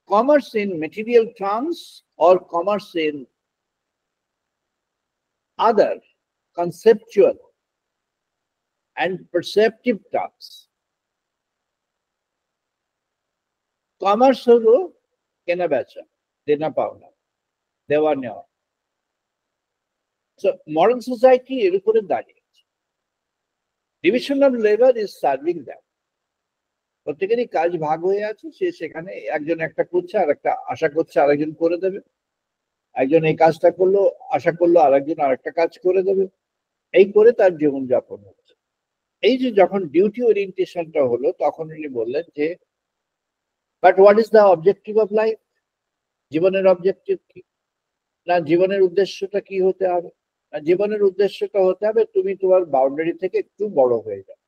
Commerce in material terms or commerce in other conceptual and perceptive terms. Commerce হলো কেনা বেচা, দেনা পাওনা, দেওয়া নেওয়া। So modern society এর উপরে দাঁড়িয়েছে। Division of labor is serving that. প্রত্যেকেরই কাজ ভাগ হয়ে আছে, সে সেখানে একজন একটা করছে আর একটা আশা করছে আরেকজন করে দেবে, একজন এই কাজটা করলো আশা করলো আরেকজন আরেকটা কাজ করে দেবে, এই করে তার জীবনযাপন হচ্ছে। এই যে যখন ডিউটি ওরিয়েন্টেশনটা হলো, তখন উনি বললেন যে but what is the objective of life? জীবনের অবজেক্টিভ কি? না জীবনের উদ্দেশ্যটা কি হতে হবে? না জীবনের উদ্দেশ্যটা হতে হবে তুমি তোমার বাউন্ডারি থেকে একটু বড় হয়ে যাও,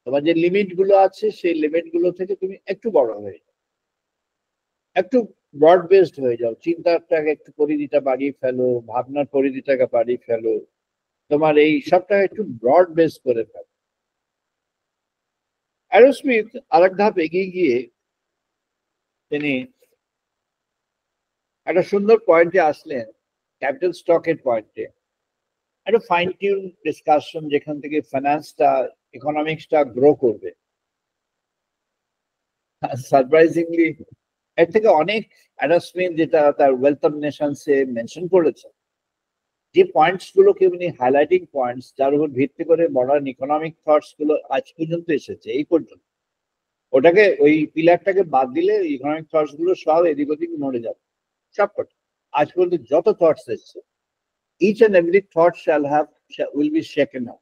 তোমার যে লিমিট গুলো আছে সেই লিমিট গুলো থেকে তুমি একটু বড় হয়ে যাও, একটু ব্রড বেসড হয়ে যাও, চিন্তাটাকে একটু পরিধিটা বাড়িয়ে ফেলো, ভাবনার পরিধিটাকে বাড়িয়ে ফেলো, তোমার এই সবটাকে একটু ব্রড বেস করে ফেলো। অ্যাডাম স্মিথ আরেক ধাপ এগিয়ে গিয়ে তিনি একটা সুন্দর পয়েন্টে আসলেন, ক্যাপিটাল স্টকের পয়েন্টে। একটা ফাইন টিউন ডিসকাশন যেখান থেকে ফাইন্যান্সটা, ইকোনমিক্সটা গ্রো করবে। সারপ্রাইজিংলি এর থেকে অনেক অ্যাডাম স্মিথ যেটা তার ওয়েলথ অফ নেশনসে মেনশন করেছে, যে পয়েন্টস গুলোকে উনি হাইলাইটিং পয়েন্টস, যার উপর ভিত্তি করে মডার্ন ইকোনমিক থটস গুলো আজ পর্যন্ত এসেছে, এই পর্যন্ত ওটাকে ওই পিলারটাকে বাদ দিলে ইকোনমিক থটস গুলো সব এদিক ওদিক নড়ে যাবে, সবকটা আজ পর্যন্ত যত থটস এসেছে, each and every thought will be shaken up.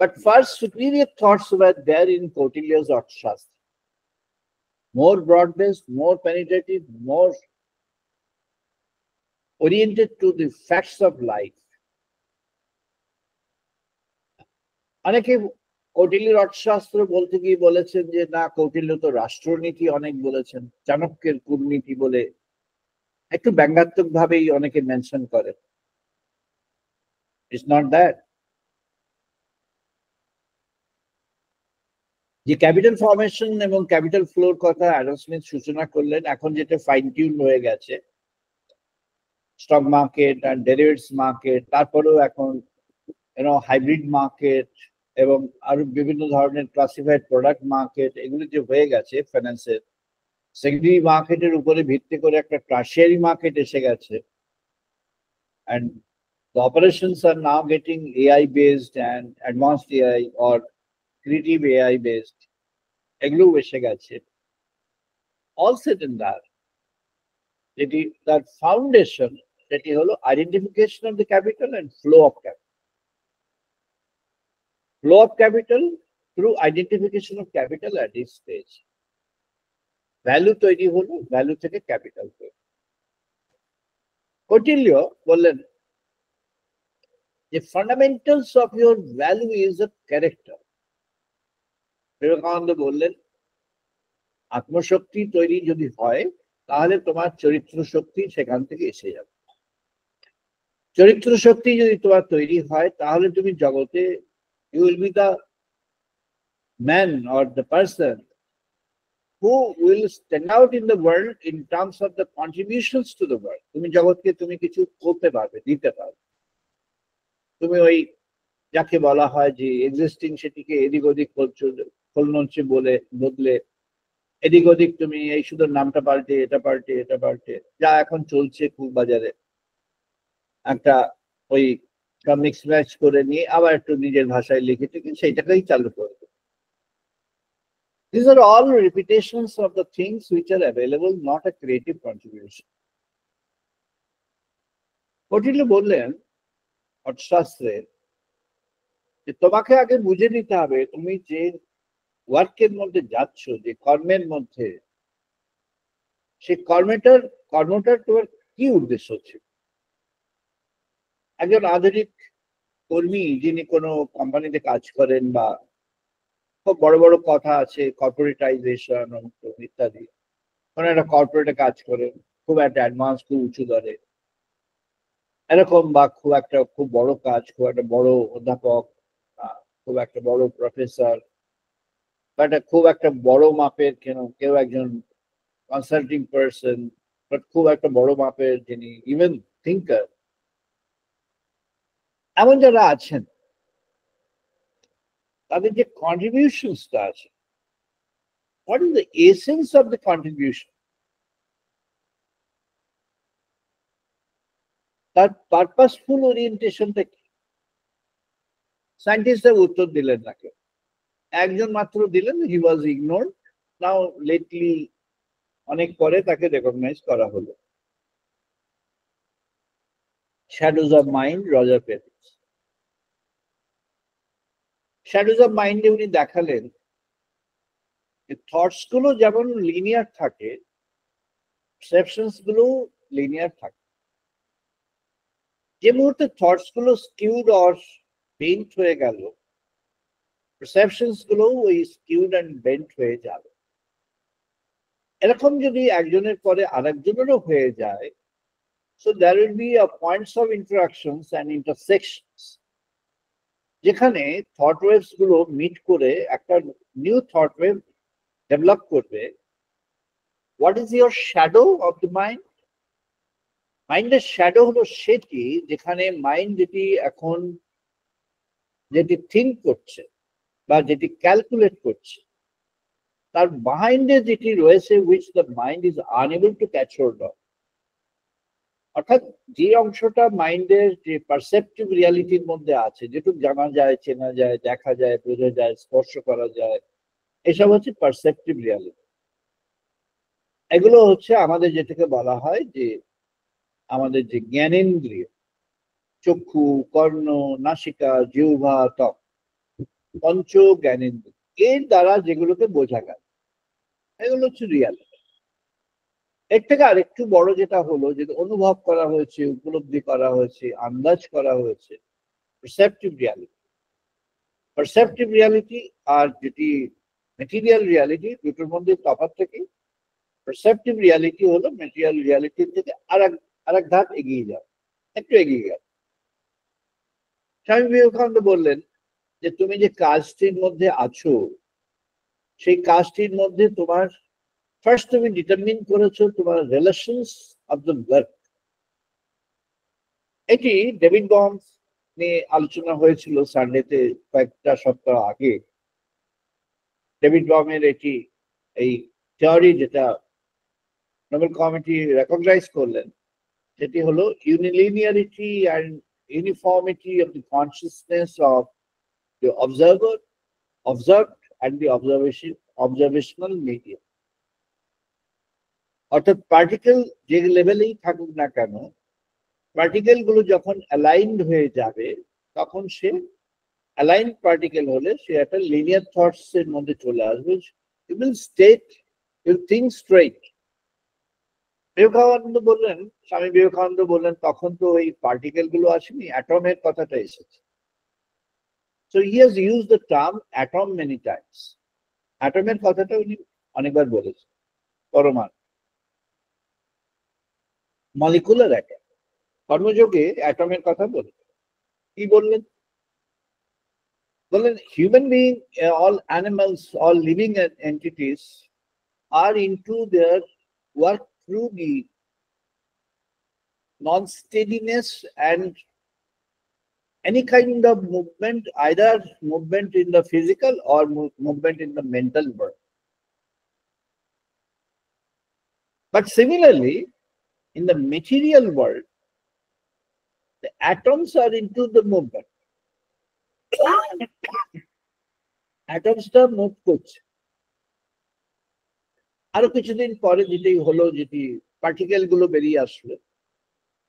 But first superior thoughts were there in Kautilya's Arthashastra, more broad-based, more penetrative, more oriented to the facts of life. অনেকে কৌটিল্যের অর্থশাস্ত্র বলতে গিয়ে বলেছেন যে না, কৌটিল্য তো রাষ্ট্রনীতি অনেক বলেছেন, চাণক্যের কূটনীতি বলে একটু ব্যঙ্গাত্মক ভাবেই অনেকে মেনশন করে। It's not that. যে ক্যাপিটাল ফর্মেশন এবং ক্যাপিটাল ফ্লোর কথা অ্যাডাম স্মিথ সূচনা করলেন, এখন যেটা ফাইন টিউন হয়ে গেছে, স্টক মার্কেট আর ডেরিভেটিভস মার্কেট, তারপরেও এখন হাইব্রিড মার্কেট এবং আরো বিভিন্ন ধরনের ক্লাসিফাইড প্রোডাক্ট মার্কেট, এগুলো যে হয়ে গেছে ফাইন্যান্সের, সেকেন্ডারি মার্কেটের উপরে ভিত্তি করে একটা টার্সিয়ারি মার্কেট এসে গেছে, and the operations are now getting AI based and advanced AI or creative AI based, এগুলো এসে গেছে। All said in that, যেটি তার ফাউন্ডেশন, সেটি হলো identification of the capital and flow of capital. Flow of capital through identification of capital at this stage. Value তৈরি হলো, value থেকে ক্যাপিটাল তৈরি। কৌটিল্য বললেন যে fundamentals of your value is a character. Vivekananda বললেন আত্মশক্তি তৈরি যদি হয় তাহলে তোমার চরিত্র শক্তি সেখান থেকে এসে যাবে। চরিত্র শক্তি যদি তোমার তৈরি হয় তাহলে তুমি জগতে you will be the man or the person who will stand out in the world in terms of the contributions to the world. তুমি জগৎকে তুমি কিছু করতে পারবে, দিতে পারবে। তুমি ওই যাকে বলা হয় যে এক্সিস্টিং সেটিকে এদিক ওদিক করছো, খোলনলচে বলে বদলে এদিক ওদিক তুমি এই শুধু নামটা পাল্টে এটা পাল্টে এটা পাল্টে, যা এখন চলছে খুব বাজারে, একটা ওই মিক্স ম্যাচ করে নিয়ে আবার একটু নিজের ভাষায় লিখে টিখে সেইটাকেই চালু করবে। These are all repetitions of the things which are available, not a creative contribution. কটিলে বললেন অর্থশাস্ত্রে যে তোমাকে আগে বুঝে নিতে হবে তুমি যে ওয়ার্কের মধ্যে যাচ্ছ, যে কর্মের মধ্যে, সেই কর্মটার তোমার কি উদ্দেশ্য হচ্ছে। একজন আধুনিক কর্মী যিনি কোনো কোম্পানিতে কাজ করেন বা খুব বড় বড় কথা আছে কর্পোরেটাইজেশন ইত্যাদি, কোনো একটা কর্পোরেটে কাজ করেন, খুব একটা অ্যাডভান্স, খুব উঁচু দরে এরকম, বা খুব বড় কাজ, খুব একটা বড় অধ্যাপক, খুব একটা বড় প্রফেসর, বা খুব একটা বড় মাপের কেউ একজন কনসাল্টিং পার্সন, বাট খুব একটা বড় মাপের যিনি ইভেন থিঙ্কার, এমন যারা আছেন তাদের যে কন্ট্রিবিউশনসটা আছে, what is the essence of the contribution, তার পারপাসফুল ওরিয়েন্টেশনটা কি? সায়েন্টিস্টরা উত্তর দিলেন না কেউ, একজন মাত্র দিলেন, হি ওয়াজ ইগনোরড। নাও লেটলি অনেক পরে তাকে রেকগনাইজ করা হলো। Shadows of mind, Roger Paris. Shadows of মাইন্ডে উনি দেখালেন যে থটস গুলো যেমন লিনিয়ার থাকে, পারসেপশনস গুলো লিনিয়ার থাকে। যে মুহূর্তে থটস গুলো স্কিউড অর বেন্ট হয়ে গেল, পারসেপশনস গুলো ওই স্কিউড অ্যান্ড বেন্ট হয়ে যাবে। এরকম যদি একজনের পরে আরেকজনেরও হয়ে যায়, so there will be a points of interactions and intersections, যেখানে থট ওয়েভস গুলো মিট করে একটা নিউ থট ওয়েভ ডেভেলপ করবে। What is your shadow of the mind? মাইন্ডের শ্যাডো হলো সেটি যেখানে মাইন্ড যেটি থিঙ্ক করছে বা যেটি ক্যালকুলেট করছে, তার বিহাইন্ডে যেটি রয়েছে which the mind is unable to catch hold of। অর্থাৎ যে অংশটা মাইন্ডের যে পারসেপটিভ রিয়ালিটির মধ্যে আছে, যেটুকু জানা যায়, চেনা যায়, দেখা যায়, বোঝা যায়, স্পর্শ করা যায়, এসব হচ্ছে পারসেপটিভ রিয়ালিটি। এগুলো হচ্ছে আমাদের যেটাকে বলা হয় যে আমাদের যে জ্ঞানেন্দ্রিয়, চক্ষু, কর্ণ, নাসিকা, জিহ্বা, ত্বক, পঞ্চ জ্ঞানেন্দ্রিয়, এর দ্বারা যেগুলোকে বোঝা গেল, এগুলো হচ্ছে রিয়ালিটি। এর থেকে আরেকটু বড় যেটা হলো, যেটা অনুভব করা হয়েছে, উপলব্ধি করা হয়েছে, আন্দাজ করা হয়েছে, পারসেপটিভ রিয়ালিটি। পারসেপটিভ রিয়ালিটি আর যেটি ম্যাটেরিয়াল রিয়ালিটি, দুটোর মধ্যে তফাৎ থেকে পারসেপটিভ রিয়ালিটি হলো ম্যাটেরিয়াল রিয়ালিটির থেকে আরেক ধাপ এগিয়ে যাও, একটু এগিয়ে গেল। স্বামী বিবেকানন্দ বললেন যে তুমি যে কাজটির মধ্যে আছো, সেই কাজটির মধ্যে তোমার ফার্স্ট তুমি ডিটারমিন করেছো তোমার রিলেশনস অফ দ্য ওয়ার্ক। এটি ডেভিড বমস নিয়ে আলোচনা হয়েছিল সানডেতে কয়েকটা সপ্তাহ আগে। ডেভিড বমের এই থিওরি যেটা নোবেল কমিটি রেকগনাইজ করলেন, সেটি হলো unilinearity and uniformity of the consciousness of the observed and the observational medium। অর্থাৎ পার্টিকেল যে লেভেলেই থাকুক না কেন, পার্টিকেল গুলো যখন অ্যালাইনড হয়ে যাবে, তখন সে অ্যালাইনড পার্টিকেল হলে সে একটা লিনিয়ার থটস এর মধ্যে চলে আসবে। You will think straight. Swami Vivekananda বললেন তখন তো ওই পার্টিকেল গুলো আসেনি, অ্যাটমের কথাটা এসেছে। So he has used the term atom many times. অ্যাটমের কথাটা উনি অনেকবার বলেছি, পরমাণু, মলিকুলার অ্যাটম। কর্মযোগে অ্যাটমের কথা বলে কি বললেন? বললেন human being, all animals, all living entities are into their work through the non-steadiness and any kind of movement, either movement in the physical or movement in the mental world. But similarly, in the material world, the atoms are into the movement. Atomsটা move করছে। আরো কিছুদিন পরে যেটি হলো, যেটি particle গুলো বেরিয়ে আসলো,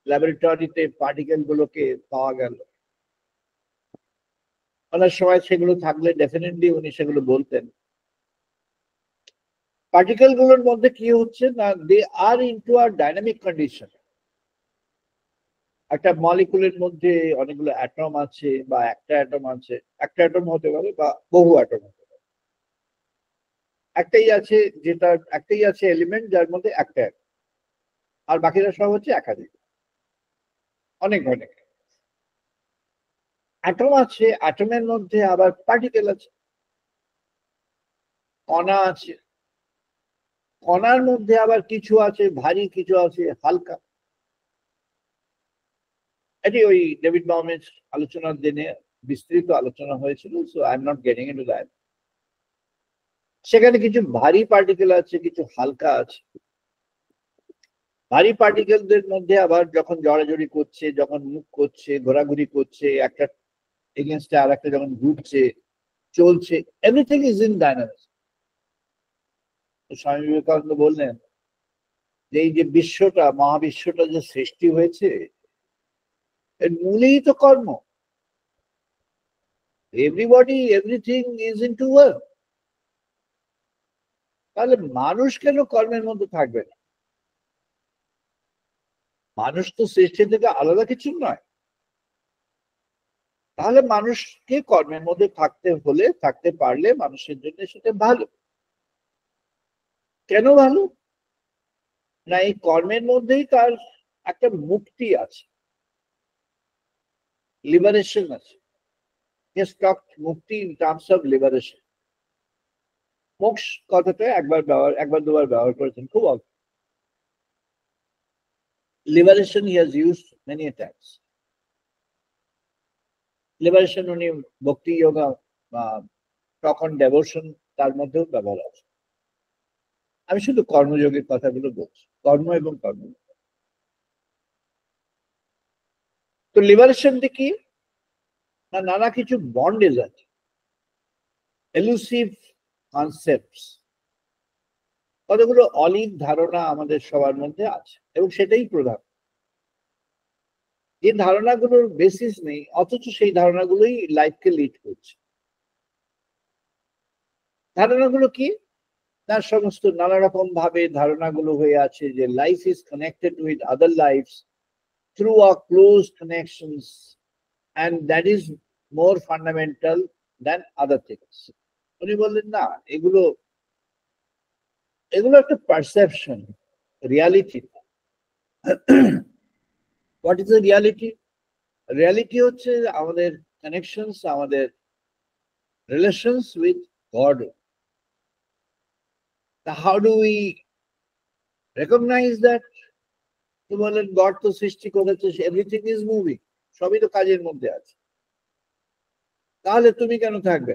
ল্যাবরেটরিতে পার্টিকেল গুলোকে পাওয়া গেল। অনেক সময় সেগুলো থাকলে ডেফিনেটলি উনি সেগুলো বলতেন। পার্টিকেল গুলোর মধ্যে কি হচ্ছে না, দে আর ইনটু আর ডাইনামিক কন্ডিশন। একটা মলিকুলের মধ্যে অনেকগুলো অ্যাটম আছে বা একটা অ্যাটম আছে, একটা অ্যাটম হতে পারে বা বহু অ্যাটম হতে পারে। একটাই আছে, যেটা একটাই আছে এলিমেন্ট যার মধ্যে একটা atom, আর বাকিরা সব হচ্ছে একাধিক, অনেক অনেক অ্যাটম আছে। অ্যাটমের মধ্যে আবার পার্টিকেল আছে, কণা আছে। কণার মধ্যে আবার কিছু আছে ভারী, কিছু আছে হালকা। এটি ওই ডেভিড বাউমের আলোচনার দিনে বিস্তৃত আলোচনা হয়েছিল, so I am not getting into that. সেখানে কিছু ভারী পার্টিকেল আছে, কিছু হালকা আছে। ভারী পার্টিকেলদের মধ্যে আবার যখন জড়াজড়ি করছে, যখন মুভ করছে, ঘোরাঘুরি করছে, একটা এগেনস্টে আর একটা যখন ঘুরছে, চলছে, এভরিথিং ইজ ইন ডাইনামিক্স। স্বামী বিবেকানন্দ বললেন যে এই যে বিশ্বটা, মহাবিশ্বটা যে সৃষ্টি হয়েছে, এর মূলেই তো কর্ম। Everybody, everything is into work. তাহলে মানুষ কেন কর্মের মধ্যে থাকবে না? মানুষ তো সৃষ্টি থেকে আলাদা কিছু নয়। তাহলে মানুষকে কর্মের মধ্যে থাকতে হলে, থাকতে পারলে মানুষের জন্য সেটা ভালো। কেন ভালো? না, এই কর্মের মধ্যেই তার একটা মুক্তি আছে, লিবারেশন আছে। মুক্তি ইন টার্মস অফ লিবারেশন। মোক্ষ কথাটা একবার দুবার ব্যবহার করেছেন, খুব অল্প। Liberation he has used many Times. Liberation উনি ভক্তি যোগা বা তখন ডেভোশন, তার মধ্যেও ব্যবহার আছে। আমি শুধু কর্মযোগের কথাগুলো বলছি, কর্ম এবং কর্ম। তো লিবারেশন কি না, নানা কিছু বন্ডেজ আছে, এলুসিভ কনসেপ্টস, কতগুলো অলিক ধারণা আমাদের সবার মধ্যে আছে, এবং সেটাই প্রধান। যে ধারণাগুলোর বেসিস নেই, অথচ সেই ধারণাগুলোই লাইফকে লিড করছে। ধারণাগুলো কি? তার সমস্ত নানা রকম ভাবে ধারণাগুলো হয়ে আছে যে life is connected with other lives through a close connections, and that is more fundamental than other things. উনি বললেন না, এগুলো এগুলো একটা perception, reality. What is the reality? Reality হচ্ছে আমাদের কানেকশনস, আমাদের relations with God. How do we recognise that? তো বলেন গড তো সৃষ্টি করেছে, এভরিথিং ইজ মুভিং, সবই তো কাজের মধ্যে আছে। তাহলে তুমি কেন থাকবে?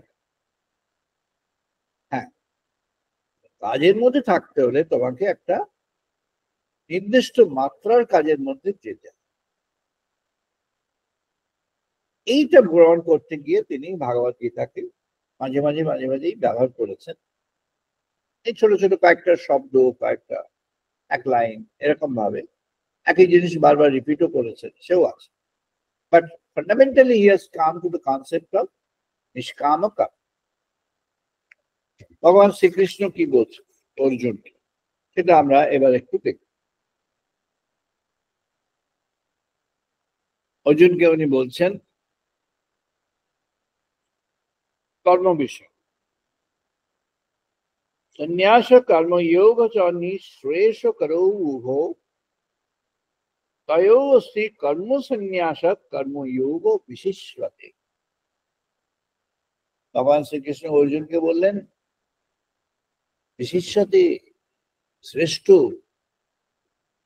হ্যাঁ, কাজের মধ্যে থাকতে হলে তোমাকে একটা নির্দিষ্ট মাত্রার কাজের মধ্যে যেতে। এইটা গ্রহণ করতে গিয়ে তিনি ভাগবত গীতাকে মাঝে মাঝেই ব্যবহার করেছেন। এই ছোট ছোট কয়েকটা শব্দ, কয়েকটা এক লাইন, এরকম ভাবে একই জিনিস বারবার রিপিটও করেছেন, সেও আছে। But fundamentally he has come to the concept of nishkam karma. ভগবান শ্রীকৃষ্ণ কি বলছেন অর্জুনকে, সেটা আমরা এবার একটু দেখব। অর্জুনকে উনি বলছেন কর্ম বিষয়। संन्यास कर्म योग च निःश्रेष करो उभो तयोस्ति कर्म संन्यास कर्म योग विशिष्यते। भगवान श्री कृष्ण अर्जुन के बोलें विशिष्यते श्रेष्ठ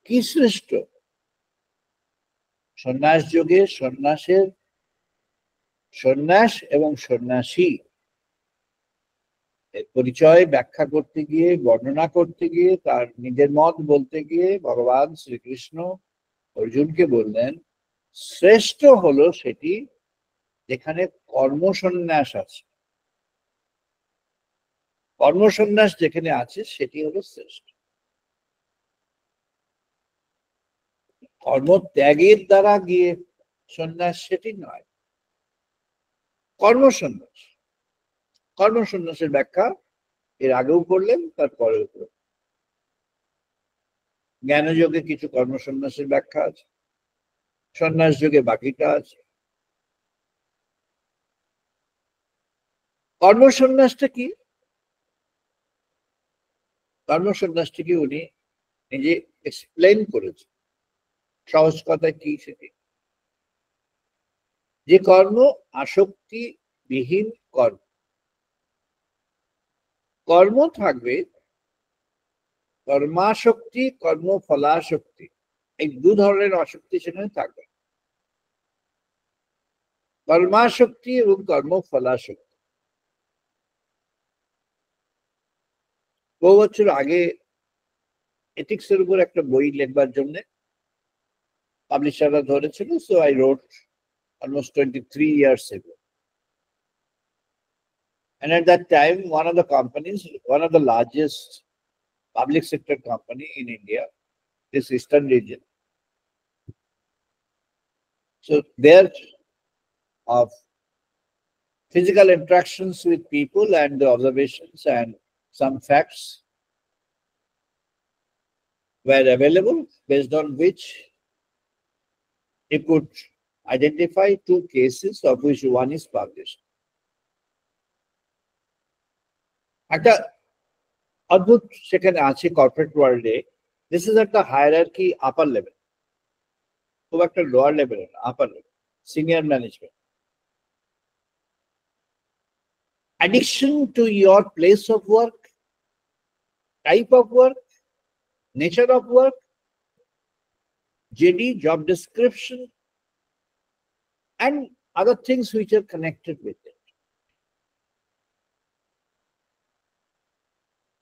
की श्रेष्ठ सन्यास যোগে সন্ন্যাসের সন্ন্যাস এবং সন্ন্যাসী এর পরিচয় ব্যাখ্যা করতে গিয়ে বর্ণনা করতে গিয়ে তার নিজের মত বলতে গিয়ে ভগবান শ্রীকৃষ্ণ অর্জুনকে বললেন শ্রেষ্ঠ হলো সেটি যেখানে কর্মসন্ন্যাস আছে। কর্মসন্ন্যাস যেখানে আছে সেটি হলো শ্রেষ্ঠ। কর্মত্যাগের দ্বারা গিয়ে সন্ন্যাস সেটি নয়, কর্মসন্ন্যাস। কর্মসন্ন্যাসের ব্যাখ্যা এর আগেও করলেন, তারপরেও করলেন। জ্ঞানযোগে কিছু কর্মসন্ন্যাসের ব্যাখ্যা আছে, সন্ন্যাস যোগে বাকিটা আছে। কর্মসন্ন্যাসটা কি? কর্মসন্ন্যাসটিকে উনি নিজে এক্সপ্লেন করেছেন সহজ কথায় কি সেটি, যে কর্ম আসক্তি বিহীন কর্ম। কর্ম থাকবে কর্মাসক্তি কর্মফলাসক্তি, এই দু ধরনের আসক্তি সেখানে থাকবে, কর্মাসক্তি এবং কর্মফলাসক্তি। বহু বছর আগে এথিক্স এর উপর একটা বই লেখবার জন্য পাবলিশাররা ধরেছিল, so I রোট almost 23 years ago. And at that time, one of the companies, one of the largest public sector company in India, this eastern region. So there of physical interactions with people and the observations and some facts were available based on which he could identify two cases of which one is published. একটা অদ্ভুত সেখানে আছে corporate ওয়ার্ল্ডে, this is একটা hierarchy আপার level, খুব একটা lower level না, আপার level, senior management. Addiction to your place of work, type of work, nature of work, JD, job description, and other things which are connected with it.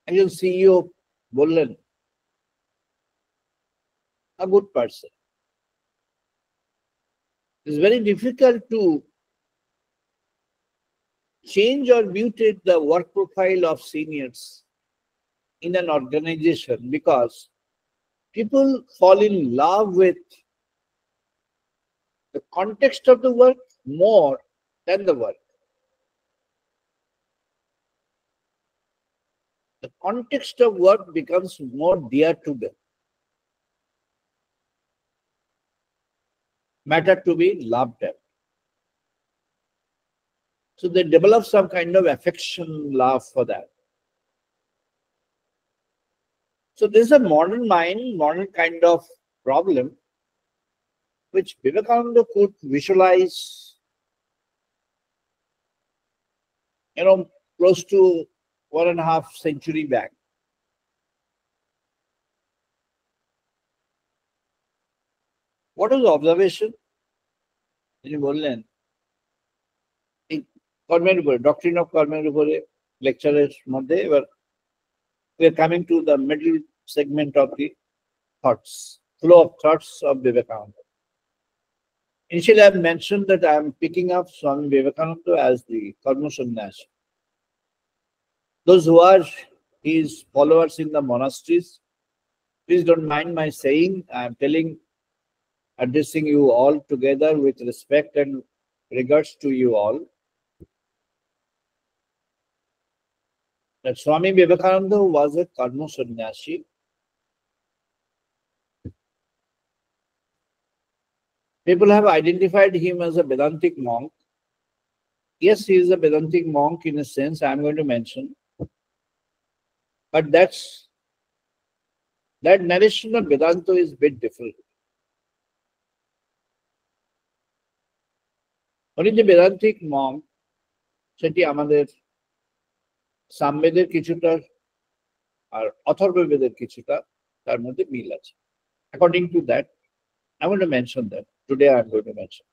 একজন CEO বললেন, a good person. It's very difficult to change or mutate the work profile of seniors in an organization because people fall in love with the context of the work more than the work. The context of work becomes more dear to them. Matter to be loved at. So they develop some kind of affection, love for that. So this is a modern mind, modern kind of problem which Vivekananda could visualize, close to 1.5 century back. What was the observation? তিনি বললেন, এই কর্মের উপরে, doctrine of কর্মের উপরে লেকচারের মধ্যে এবার we are coming to the middle segment of the thoughts, flow of thoughts of Vivekananda. Initially, I have mentioned that I am picking up Swami Vivekananda as the Karma Sannyasi. Those who are his followers in the monasteries, please don't mind my saying, I am addressing you all together with respect and regards to you all, that Swami Vivekananda was a Karma Sannyasi. People have identified him as a Vedantic monk. Yes, he is a Vedantic monk in a sense I am going to mention. But that narration of Vedanta is a bit different. Only the Vedantic monk, সেটি আমাদের সামবেদের কিছুটা আর অথর্ববেদের কিছুটা তার মধ্যে মিল আছে. According to that, I want to mention that. Today I am going to mention.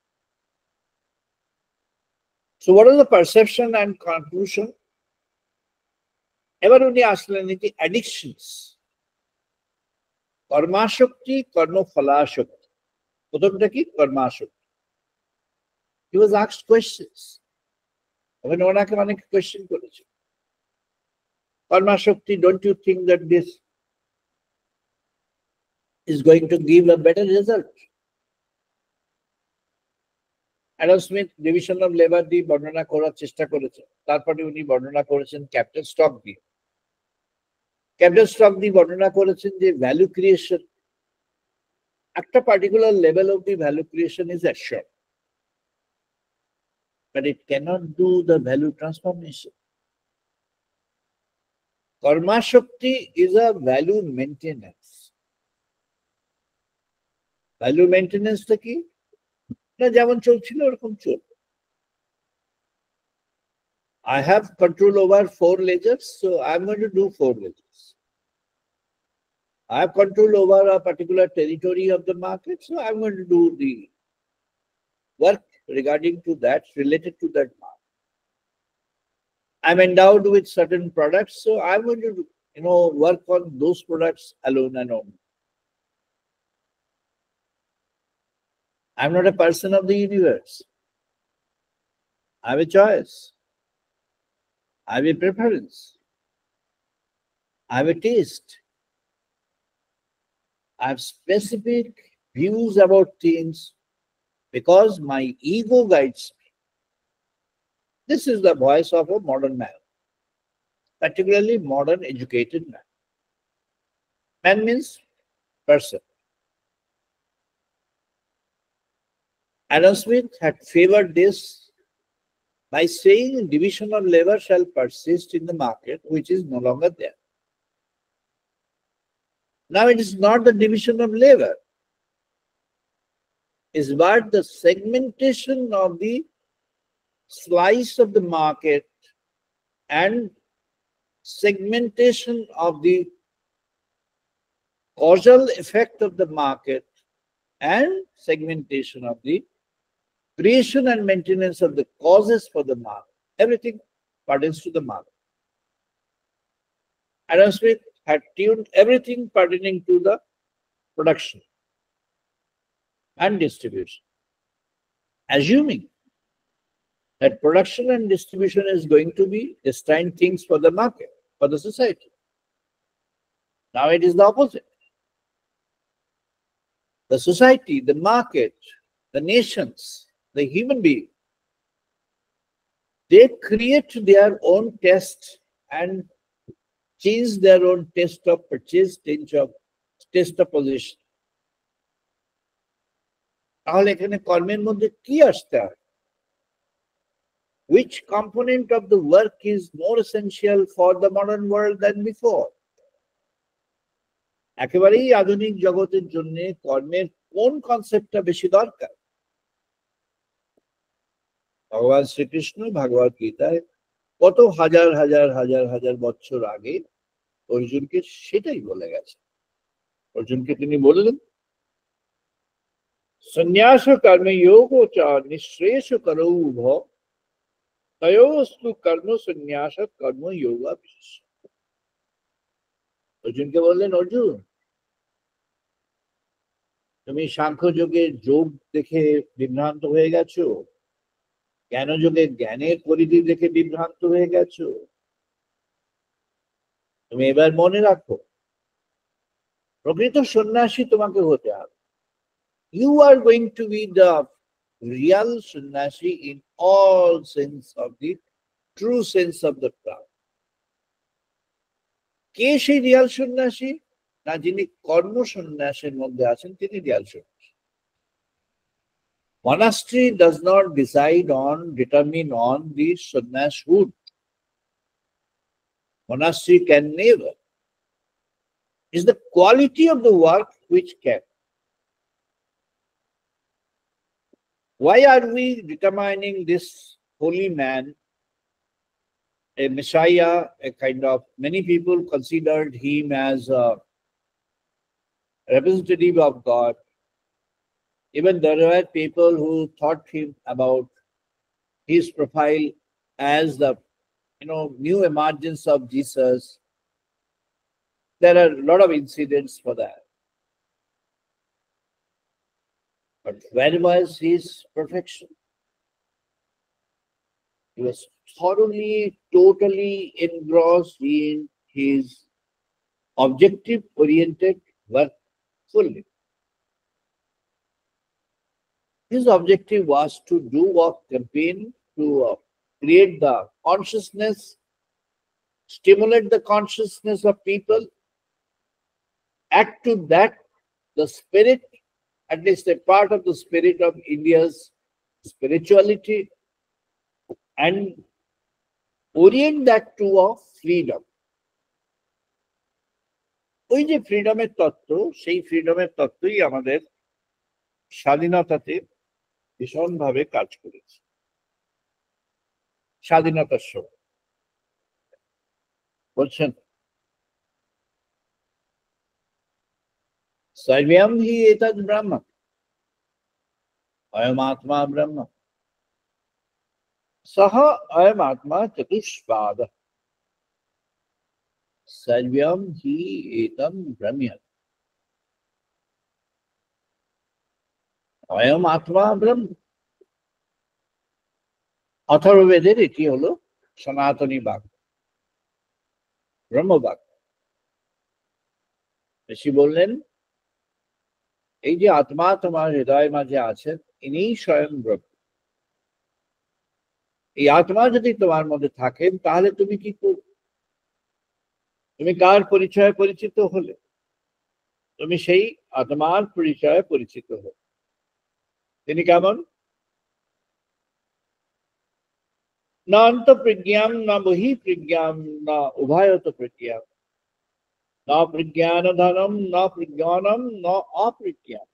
So what is the perception and conclusion? এবার উনি আসলেন এটি addictions. কর্মাসক্তি, কর্মফলাসক্তি. প্রথমটা কি? কর্মাসক্তি. He was asked questions. When ওনাকে অনেক question করেছে. কর্মাসক্তি, don't you think that this is going to give a better result? Adam Smith division of labour দিয়ে বর্ণনা করার চেষ্টা করেছেন. তারপরে উনি বর্ণনা করেছেন ক্যাপিটাল স্টক দিয়ে. ক্যাপিটাল স্টক দিয়ে বর্ণনা করেছেন যে ভ্যালু ক্রিয়েশন একটা particular level of the value creation is assured, but it cannot do the value transformation. Karma Shakti is a value maintenance. Value maintenance টা কি? না যেমন চলছিল ওরকম চলবে. I have control over 4 ledgers, so I'm going to do 4 ledgers. I have control over a particular territory of the market, so I'm going to do the work regarding to that, related to that market. I'm endowed with certain products, so I'm going to, work on those products alone and only. I'm not a person of the universe. I have a choice. I have a preference. I have a taste. I have specific views about things because my ego guides me. This is the voice of a modern man, particularly modern educated man. Man means person. Adam Smith had favored this by saying division of labor shall persist in the market, which is no longer there. Now it is not the division of labor, it's but the segmentation of the slice of the market and segmentation of the causal effect of the market and segmentation of the creation and maintenance of the causes for the market. Everything pertains to the market. Adam Smith had tuned everything pertaining to the production and distribution, assuming that production and distribution is going to be destined things for the market, for the society. Now it is the opposite. The society, the market, the nations, the human being, they create their own test and change their own test of purchase, test of position. তাহলে এখানে কর্মের মধ্যে কি আসতে হয়? Which component of the work is more essential for the modern world than before? একেবারেই আধুনিক জগতের জন্য কর্মের কোন কনসেপ্টটা বেশি দরকার? ভগবান শ্রীকৃষ্ণ ভগবত গীতায় কত হাজার হাজার হাজার হাজার বছর আগে অর্জুনকে সেটাই বলে গেছে। অর্জুনকে তিনি বললেন, সন্ন্যাস কর্মযোগ চ নিঃশ্রেষ করৌ উভয় তয়োস্তু কর্ম সন্ন্যাস কর্মযোগ বিশেষ। অর্জুনকে বললেন, অর্জুন তুমি সাংখ্য যোগের যোগ দেখে বিভ্রান্ত হয়ে গেছো, জ্ঞান যোগে জ্ঞানের পরিধি দেখে বিভ্রান্ত হয়ে গেছো। তুমি এবার মনে রাখো, প্রকৃত সন্ন্যাসী তোমাকে হতে হবে। You are going to be the real sannyasi in all sense of the true sense of the term. কে সেই রিয়াল সন্ন্যাসী? না, যিনি কর্ম সন্ন্যাসের মধ্যে আছেন তিনি রিয়াল সন্ন্যাসী। Monastery does not determine on the sannyashood. Monastery can never is the quality of the work which can. Why are we determining this holy man, a Messiah, a kind of, many people considered him as a representative of God. Even there were people who thought him about his profile as the new emergence of Jesus. There are a lot of incidents for that. But where was his perfection? He was thoroughly, totally engrossed in his objective-oriented work fully. His objective was to do a campaign to create the consciousness, stimulate the consciousness of people, add to that the spirit, at least a part of the spirit of India's spirituality, and orient that to a freedom. ওই যে ফ্রিডমের তত্ত্ব, সেই ফ্রিডমের তত্ত্বই আমাদের স্বাধীনতাতে ভীষণভাবে কাজ করেছে। স্বাধীনতার সময় বলছেন सर्वं हि एतद् ब्रह्म अयमात्मा ब्रह्म सः अयमात्मा चतुष्पादः सर्वं हि एतं ब्रह्म अयमात्मा ब्रह्म। অথর্ববেদের এটি হলো সনাতনী বাক্য, ব্রহ্মবাক্য। ঋষি বললেন এই যে আত্মা তোমার হৃদয় মাঝে আছেন, ইনিই স্বয়ং ব্রহ্ম। এই আত্মা যদি তোমার মধ্যে থাকেন তাহলে তুমি কি করবে? তুমি কার পরিচয়ে পরিচিত হলে? তুমি সেই আত্মার পরিচয়ে পরিচিত হলে। তিনি কেমন? না অন্তঃপ্রজ্ঞাম, না বহিঃপ্রজ্ঞাম, না উভয়ত প্রজ্ঞাম, না প্রজ্ঞানধনম, না প্রজ্ঞানম, না অপ্রজ্ঞাম,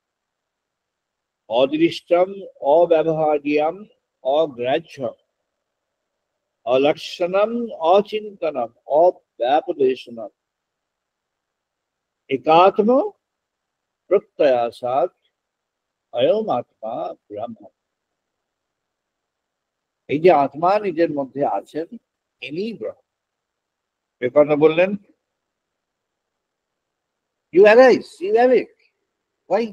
অদৃষ্টম, অব্যবহার্যম, অগ্রাহ্যম, অলক্ষণম, অচিন্তনম, অব্যাপদেশনম, একাত্ম প্রত্যয়াসাৎ অয়ম আত্মা ব্রহ্ম। এই যে আত্মা নিজের মধ্যে আছেন, ইনি ব্রহ্ম। এ কথা বললেন you arise, you awake. Why?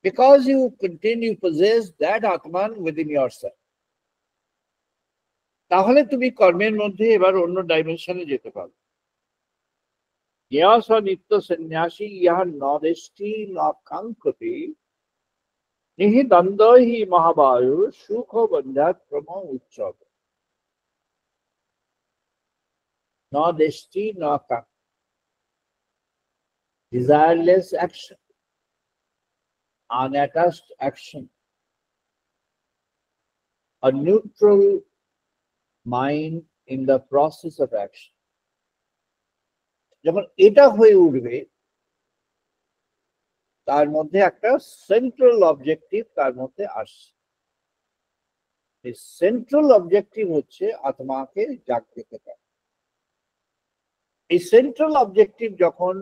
Because you continue possess that Atman within yourself. তাহলে তুমি কর্মের মধ্যে এবার অন্য ডাইমেনশনে যেতে পারো। জ্ঞাস নিত্য সন্ন্যাসী ইহা নদেষ্টি নকাঙ্ক্ষতি নিহি দ্বন্দ্ব হি মহাবায়ু সুখ বন্ধ্যাত ক্রম উচ্চব। নদেষ্টি নকাঙ্ক্ষতি, desireless action, unattached action, a neutral mind in the process of action. যখন এটা হয়ে উঠবে, তার মধ্যে একটা সেন্ট্রাল অবজেক্টিভ তার মধ্যে আসছে। এই সেন্ট্রাল অবজেক্টিভ হচ্ছে আত্মাকে জাগতে পারে। এই সেন্ট্রাল অবজেক্টিভ যখন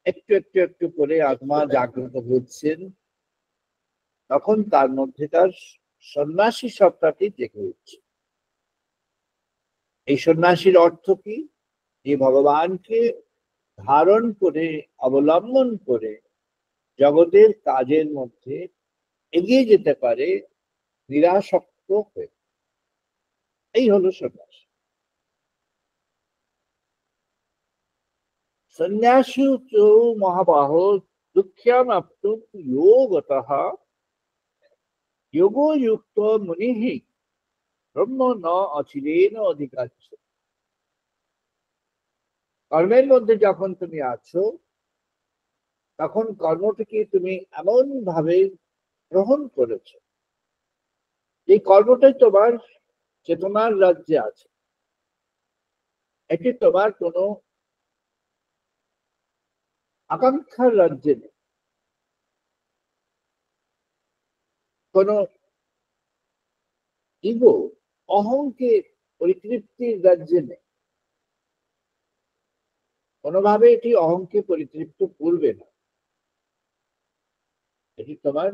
একটু একটু একটু করে আত্মা জাগ্রত হচ্ছেন, তখন তার মধ্যে তার সন্ন্যাসী সত্তাটি জেগে উঠছে। এই সন্ন্যাসীর অর্থ কি? যে ভগবানকে ধারণ করে, অবলম্বন করে জগতের কাজের মধ্যে এগিয়ে যেতে পারে নিরাসক্ত হয়ে। এই হলো সন্ন্যাস। সন্ন্যাসী তো মহাবাহ দুঃখ্যাম আপ্তুম যোগতঃ যোগো যুক্ত মুনিঃ ব্রহ্ম ন অচিরেণ অধিকাচ্য। কর্মের মধ্যে যখন তুমি আছো, তখন কর্মটিকে তুমি এমন ভাবে গ্রহণ করেছো, এই কর্মটাই তোমার চেতনার রাজ্যে আছে। এটি তোমার কোনো আকাঙ্ক্ষার রাজ্যে নেই, কোন ইগো অহংকে পরিতৃপ্তির রাজ্যে নেই। কোনোভাবে এটি অহংকে পরিতৃপ্ত করবে না। এটি তোমার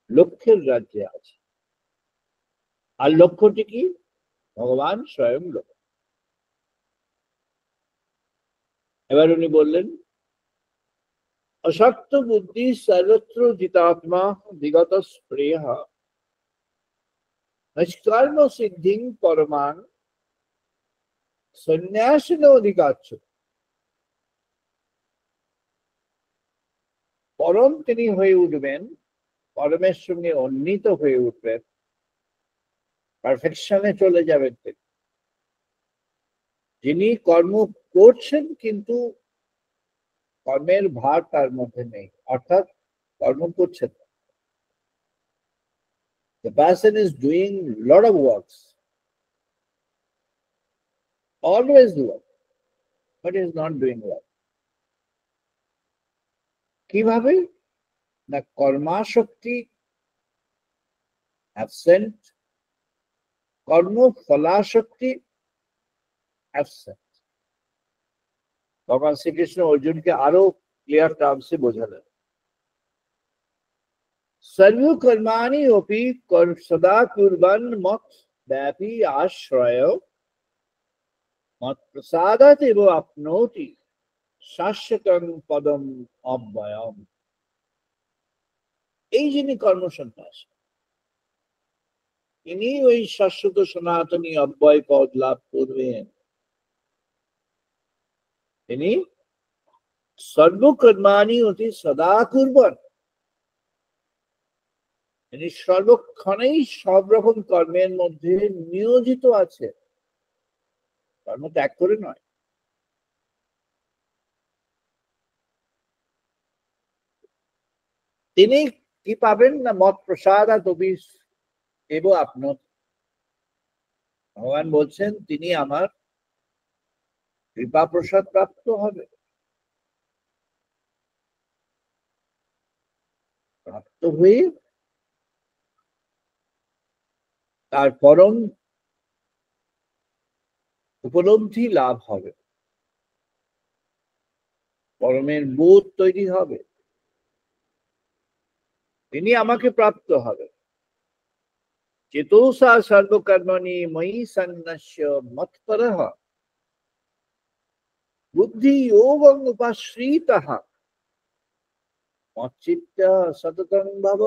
লক্ষ্যের রাজ্যে আছে। আর লক্ষ্যটি কি? ভগবান স্বয়ং লক্ষ্য। এবার উনি বললেন, অসক্ত বুদ্ধি সর্বত্র জিতাত্মা বিগত স্প্রেহ নিষ্কর্ম সিদ্ধিং পরমাং সন্ন্যাসিন অধিকাচ্ছ। পরম তিনি হয়ে উঠবেন, পরমের সঙ্গে উন্নীত হয়ে উঠবেন, পারফেকশনে চলে যাবেন তিনি, যিনি কর্ম করছেন কিন্তু কর্মের ভার তার মধ্যে নেই, অর্থাৎ কর্ম করছেন না। The person is doing lot of works, always work, but is not doing work. কিভাবে? না কর্মাশক্তি absent, কর্মফলাশক্তি absent. ভগবান শ্রীকৃষ্ণ অর্জুনকে আরো ক্লিয়ার টার্মসে বোঝালেন, সর্বকর্মাণি অপি সদা কুর্বন মত ব্যাপী আশ্রয় মত প্রসাদাৎ এব আপনোতি শাশ্বতং পদম অব্যয়ম। এই যিনি কর্মসন্ন্যাসী, তিনি ওই শাশ্বত সনাতনী অব্যয় পদ লাভ করবেন। তিনি সর্বকর্মাণি অতি সদা কুর্বন, তিনি সর্বক্ষণেই সব রকম কর্মের মধ্যে নিয়োজিত আছে, কর্ম ত্যাগ করে নয়। তিনি কি পাবেন? না মত প্রসাদাৎ এব আপনোতি। ভগবান বলছেন তিনি আমার কৃপা প্রসাদ প্রাপ্ত হবে। প্রাপ্ত হয়ে তার পরম উপলব্ধি লাভ হবে, পরমের বোধ তৈরি হবে, তিনি আমাকে প্রাপ্ত হবে। চেতসা সর্বকর্মণি ময়ি সন্ন্যস্য মৎপরঃ বুদ্ধি যোগং উপাশ্রিতঃ মচ্চিত্ত সততং ভব।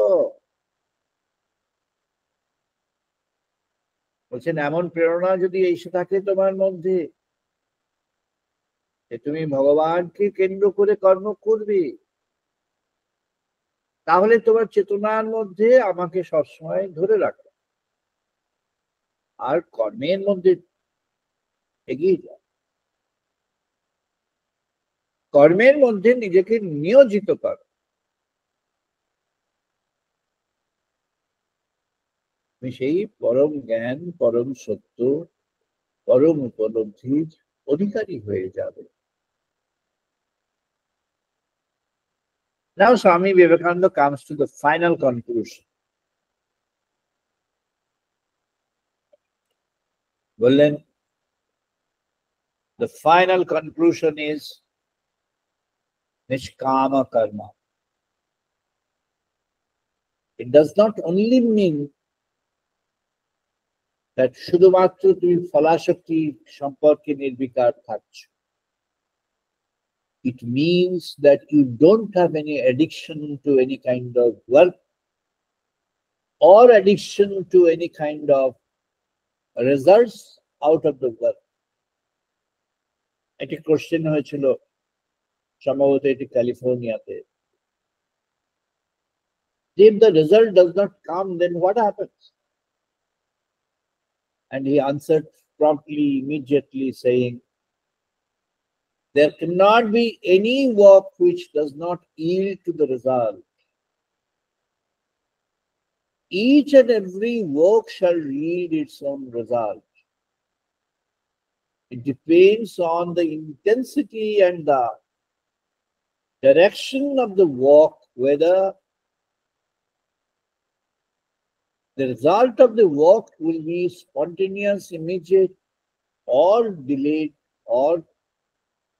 বলছেন এমন প্রেরণা যদি এসে থাকে তোমার মধ্যে যে তুমি ভগবানকে কেন্দ্র করে কর্ম করবে, তাহলে তোমার চেতনার মধ্যে আমাকে সবসময় ধরে রাখো আর কর্মের মধ্যে এগিয়ে যাও, কর্মের মধ্যে নিজেকে নিয়োজিত কর। তুমি সেই পরম জ্ঞান, পরম সত্য, পরম উপলব্ধির অধিকারী হয়ে যাবে। Now Swami Vivekananda comes to the final conclusion. বললেন, the final conclusion is nishkama karma. It does not only mean that শুধুমাত্র তুমি ফলাশক্তি সম্পর্কে নির্বিকার থাকছ। It means that you don't have any addiction to any kind of work or addiction to any kind of results out of the work. একটি question হয়েছিল সম্ভবত এটি ক্যালিফোর্নিয়াতে, if the result does not come, then what happens? And he answered promptly, immediately, saying, there cannot be any work which does not yield to the result. Each and every work shall yield its own result. It depends on the intensity and the direction of the walk, whether the result of the walk will be spontaneous, immediate, or delayed, or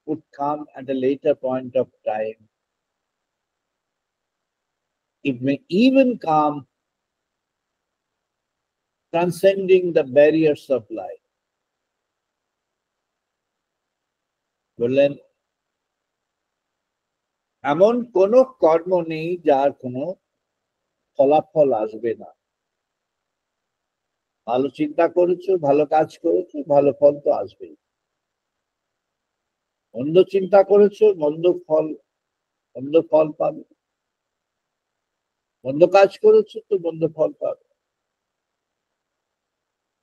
would come at a later point of time. It may even come transcending the barriers of life. বললেন এমন কোনো কর্ম নেই যার কোনো ফলাফল আসবে না। ভালো চিন্তা করেছো, ভালো কাজ করেছো, ভালো ফল তো আসবেই। মন্দ চিন্তা করেছো, মন্দ ফল পাবে। মন্দ কাজ করেছো তো মন্দ ফল পাবে।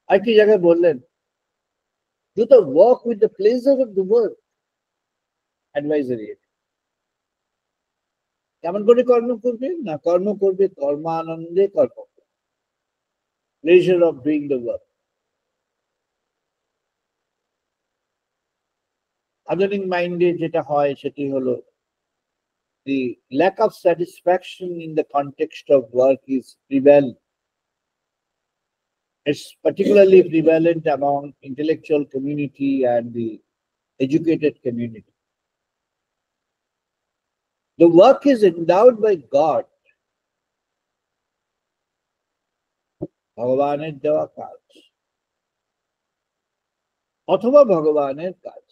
আরেকটি জায়গায় বললেন, do the work with the pleasure of the work. Advisory. কেমন করে কর্ম করবে? না, কর্ম করবে কর্মানন্দে কর্ম, pleasure of doing the work. আধুনিক মাইন্ডে যেটা হয় সেটি হলো the lack of satisfaction in the context of work is prevalent. It's particularly prevalent among intellectual community and the educated community. The work is endowed by God. ভগবানের দেওয়া কাজ অথবা ভগবানের কাজ।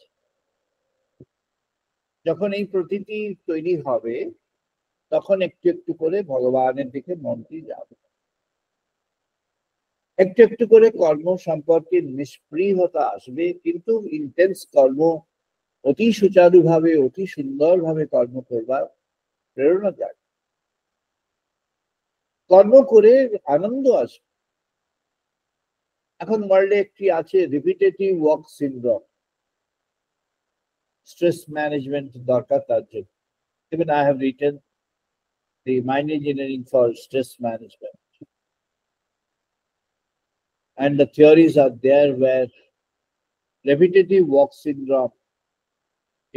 যখন এই প্রতীতি তৈরি হবে তখন একটু একটু করে ভগবানের দিকে মনটি যাবে। একটু একটু করে কর্ম সম্পর্কে নিষ্পৃহতা আসবে, কিন্তু ইন্টেন্স কর্ম অতি সুচারুভাবে, অতি সুন্দরভাবে কর্ম করবার প্রেরণা জাগে। কর্ম করে আনন্দ আসবে। এখন ওয়ার্ল্ডে একটি আছে repetitive work syndrome, stress management দরকার তার জন্য। Even I have written the mind engineering for stress management. And the theories are there where repetitive walk syndrome,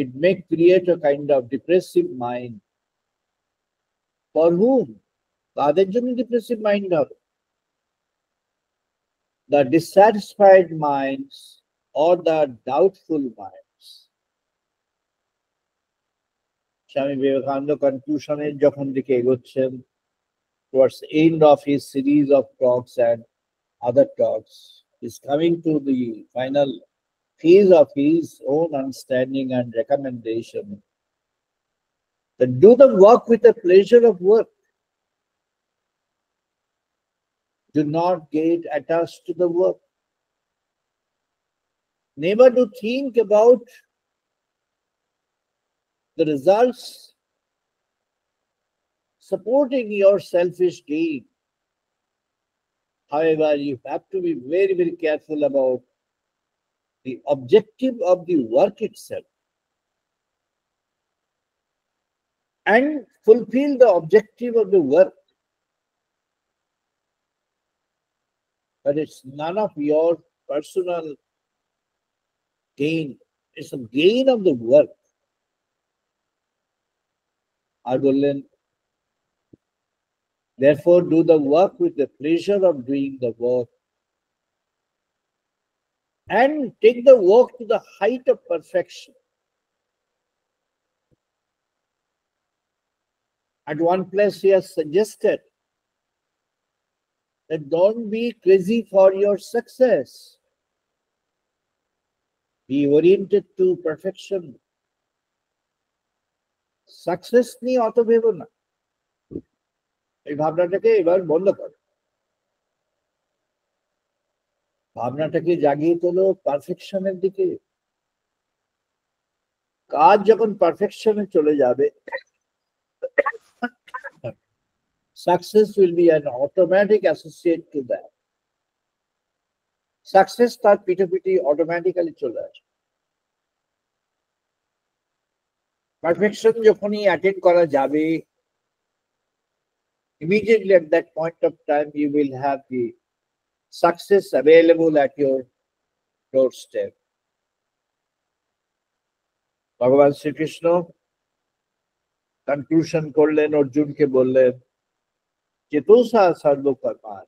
it may create a kind of depressive mind. For whom? তাদের জন্য depressive mind হবে। The dissatisfied minds or the doubtful minds. Swami Vivekananda কনক্লুশনের যখন দিকে এগোচ্ছেন, towards the end of his series of talks and other talks, is coming to the final phase of his own understanding and recommendation. Then do the work with the pleasure of work. Do not get attached to the work. Never do think about the results supporting your selfish gain. However, you have to be very, very careful about the objective of the work itself and fulfill the objective of the work. But it's none of your personal gain. It's a gain of the work. আর বললেন, therefore do the work with the pleasure of doing the work and take the work to the height of perfection. At one place he has suggested that don't be crazy for your success. Be oriented to perfection. Success নিয়ে অত ভেবো না। এই ভাবনাটাকে এবার বন্ধ করো। ভাবনাটাকে জাগিয়ে তোলো পারফেকশনের দিকে। কাজ যখন পারফেকশনে চলে যাবে, success will be an automatic associate to that. Success তার পিঠে অটোমেটিক্যালি চলে আসে। পারফেকশন যখনই অ্যাটেন্ড করা যাবে, immediately at that point of time you will have the success available at your doorstep. ভগবান শ্রীকৃষ্ণ কনক্লুশন করলেন, অর্জুনকে বললেন চেতসা সর্বকর্মাণ,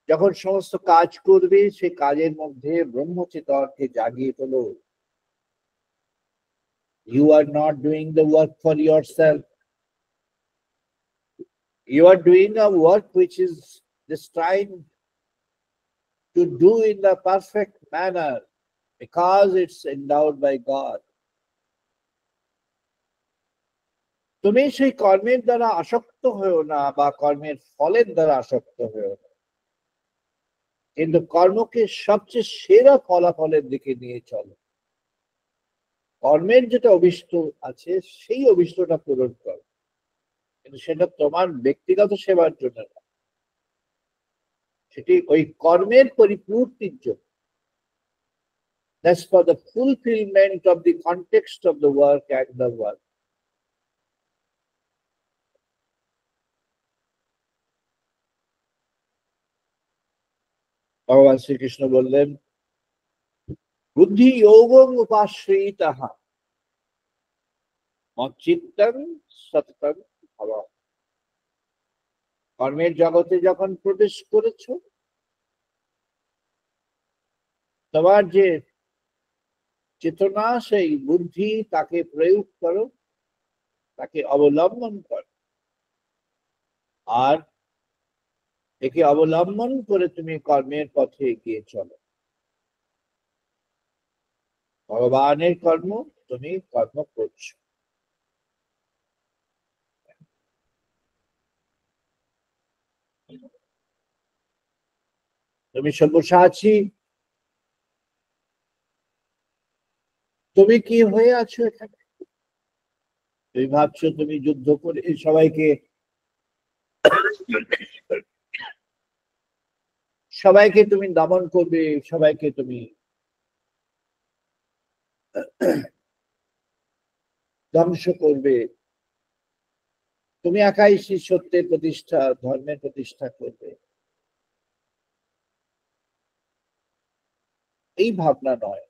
যখন সমস্ত কাজ করবে সেই কাজের মধ্যে ব্রহ্মচেতনকে জাগিয়ে তোলো। You are not doing the work for yourself. You are doing a work which is destined to do in the perfect manner because it's endowed by God. তুমি সেই কর্মের দ্বারা আসক্ত হয়েও না বা কর্মের ফলের দ্বারা আসক্ত হয়েও না, কিন্তু কর্মকে সবচেয়ে সেরা ফলাফলের দিকে নিয়ে চলো। কর্মের যেটা অভিষ্ট আছে সেই অভিষ্টটা পূরণ করো, কিন্তু সেটা তোমার ব্যক্তিগত সেবার জন্য না, সেটি ওই কর্মের পরিপূর্তির জন্য। That's for the fulfillment of the context of the work and the work. ভগবান শ্রীকৃষ্ণ বললেন বুদ্ধি যোগং উপাশ্রিতঃ মচ্চিত্তং সততং ভব। কর্মের জগতে যখন প্রবেশ করেছ, তোমার যে চেতনা সেই বুদ্ধি তাকে প্রয়োগ করো, তাকে অবলম্বন করো, আর একে অবলম্বন করে তুমি কর্মের পথে এগিয়ে চলো। ভগবানের কর্ম, তুমি কর্ম করছো। তুমি সব্যসাচী, তুমি কি হয়ে আছো এখানে? তুমি ভাবছো তুমি যুদ্ধ করে সবাইকে তুমি দমন করবে, সবাইকে তুমি ধ্বংস করবে, তুমি একাই সেই সত্যের প্রতিষ্ঠা, ধর্মের প্রতিষ্ঠা করবে। এই ভাবনা নয়।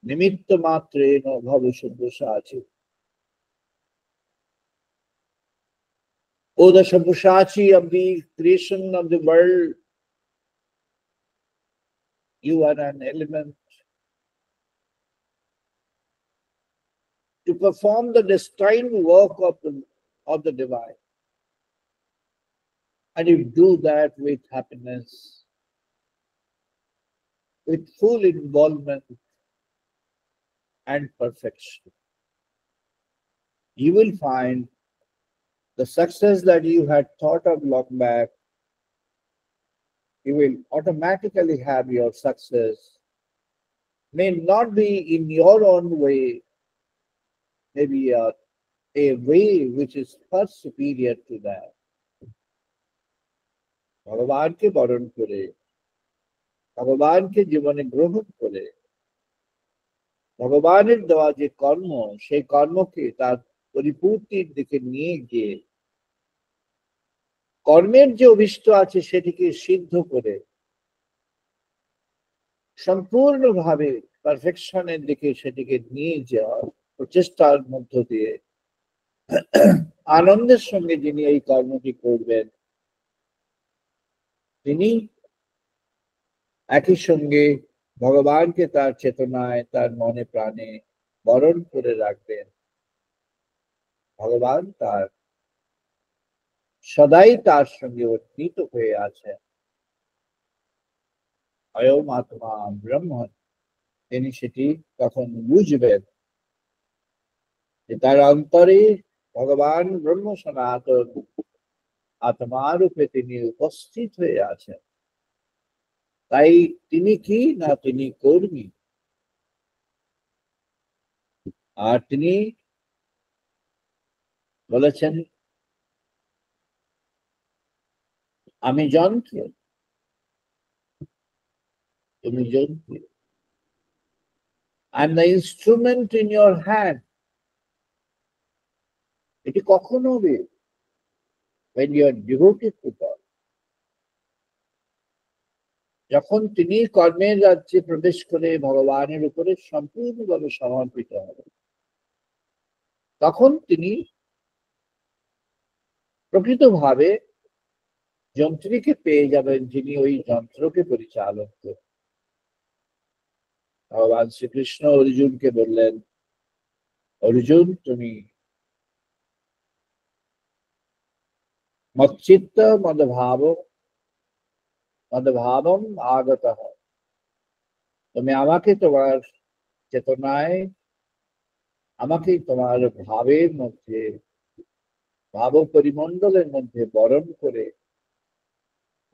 নিমিত্ত মাত্রে ভব Sabyasachi. Oh, the Shabhusachi of the creation of the world, you are an element to perform the destined work of the divine. And you do that with happiness, with full involvement and perfection. You will find the success that you had thought of long back, you will automatically have your success. May not be in your own way, maybe a way which is far superior to that. ভগবানকে বরণ করে, ভগবানকে জীবনে গ্রহণ করে, ভগবানের দেওয়া যে কর্ম, সেই কর্মকে তার পরিপূর্তির দিকে নিয়ে গিয়ে কর্মের যে অভিষ্ট আছে সেটিকে সিদ্ধ করে সম্পূর্ণভাবে পারফেকশনের দিকে সেটিকে নিয়ে যাওয়ার প্রচেষ্টার মধ্য দিয়ে আনন্দের সঙ্গে যিনি এই কর্মটি করবেন, তিনি একই সঙ্গে ভগবানকে তার চেতনায়, তার মনে প্রাণে বরণ করে রাখবেন। ভগবান তার সদাই তার সঙ্গে অর্পিত হয়ে আছেন। অয়ম আত্মা ব্রহ্ম, তিনি সেটি তখন বুঝবেন যে তার অন্তরে ভগবান ব্রহ্ম সনাতন আত্মা রূপে তিনি উপস্থিত হয়ে আছেন। তাই তিনি কি না, তিনি কর্মী, আর তিনি বলেছেন আমি যন্ত্র, তুমি যন্ত্র। I am the instrument in your hand. এটি কখন হবে? When you are devoted to God. যখন তিনি কর্মের রাজ্যে প্রবেশ করে ভগবানের উপরে সম্পূর্ণভাবে সমর্পিত হবে। তখন তিনি প্রকৃতভাবে যন্ত্রীকে পেয়ে যাবেন, যিনি ওই যন্ত্রকে পরিচালন করবেন। ভগবান শ্রীকৃষ্ণ অর্জুনকে বললেন, অর্জুন তুমি মচ্চিত্ত মদভাবম আগত, তুমি আমাকে তোমার চেতনায়, আমাকে তোমার ভাবের মধ্যে, ভাব পরিমণ্ডলের মধ্যে বরণ করে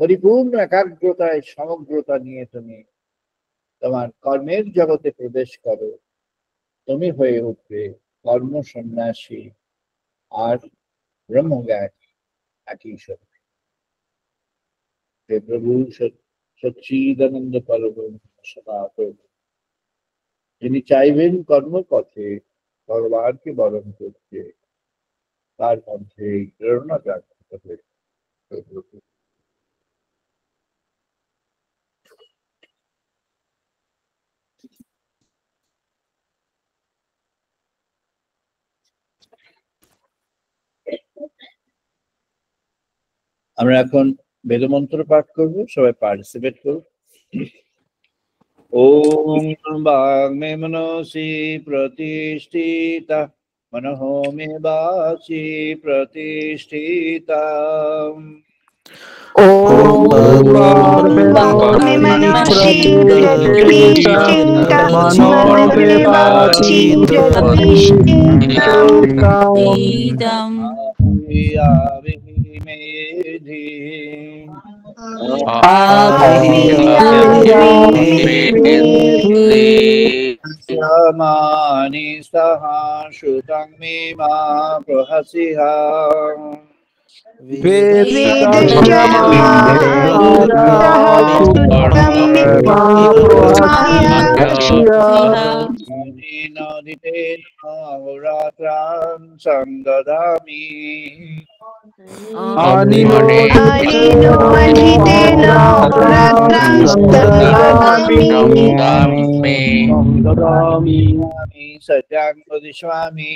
পরিপূর্ণ একাগ্রতায় সমগ্রতা নিয়ে তুমি তোমার কর্মের জগতে প্রবেশ করো। তুমি হয়ে উঠবে কর্ম সন্ন্যাসী আর ব্রহ্মজ্ঞানী একই সঙ্গে। হে প্রভু সচ্চিদানন্দ পরব্রহ্ম সনাতন, যিনি চাইবেন কর্মপথে ভগবানকে বরণ করতে, তার মধ্যে এই প্রেরণা জাগ্রত হবে। আমরা এখন বেদমন্ত্র পাঠ করব, সবাই পার্টিসিপেট করব। ওম বাংমে মনসি প্রতিষ্ঠিতা, মনঃ মে বাচি প্রতিষ্ঠিতা। ওম বাংমে বাংমে মনসি প্রতিষ্ঠিতা, মনঃ মে বাচি প্রতিষ্ঠিতা। মেধি মানি সহ সুতং মে মা প্রহসিহা। অহোরাত্রাং সংদদামি। সত্যাং বদিষ্যামি।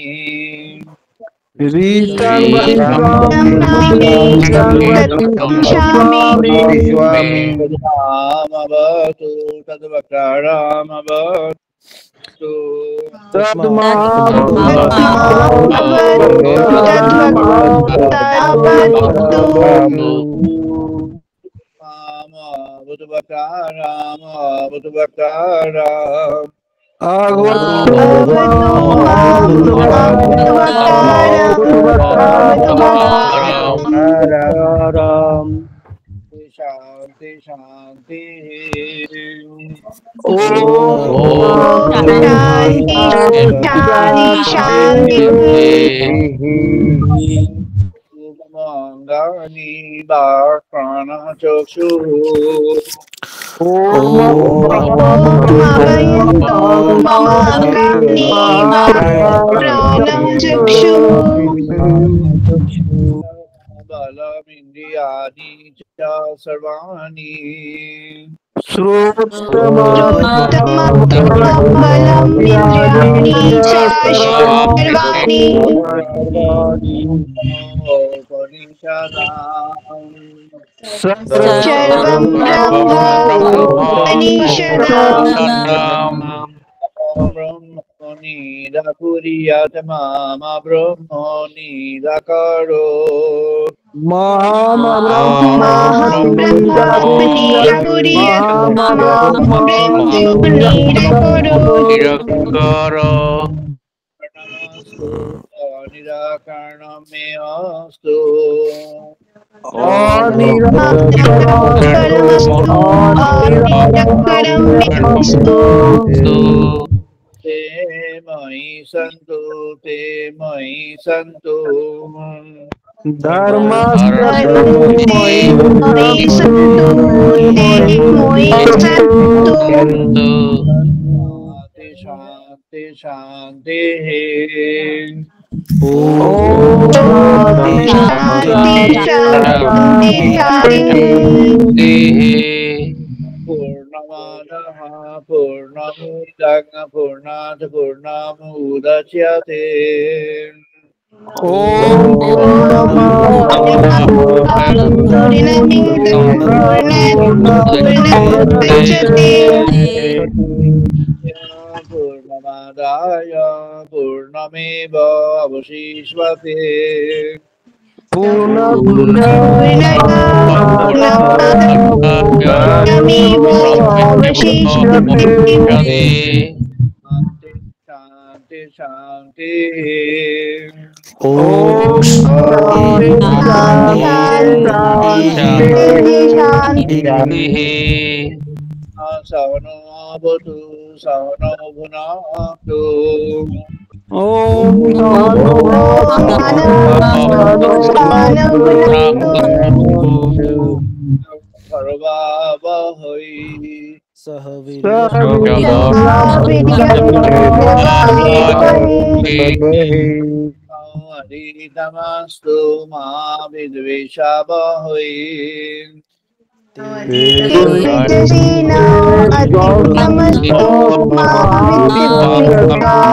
রামবতু তদ্বক্তারামবতু। शांति शांति। मंगानी बाणचक्षु। बलमिन्द्रियाणि च सर्वाणि। सर्वं ब्रह्मो निराकुर्यात् मामा ब्रह्मो निराकरो। निराकरणं मे अस्तु। ते मयि सन्तु, ते मयि सन्तु। शांति शांति। पूर्णमादाय पूर्णमुदं पूर्णात् पूर्णमुदच्यते Om पूर्णमिदं पूर्णात् पूर्णमुदच्यते पूर्णमादाय पूर्णमेव अवशिष्यते पूर्णदा पूर्णमादाय पूर्णमेवावशिष्यते शांति शांति शांति Om शान्ति शान्तिः सहनो भवतु सहनो भुनातु Om सर्वावहै हरितमस्तु मा विद्वेषावहै तेजस्विना अधिगमस्तु मा विद्विषावहै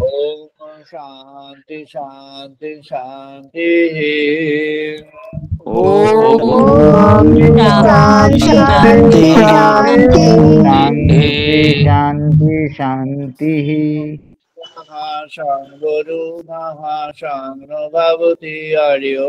ओम शांति शांति शांति ॐ शान्ति शान्तिः महाशां गुरु महाशां नो भवति हरिओ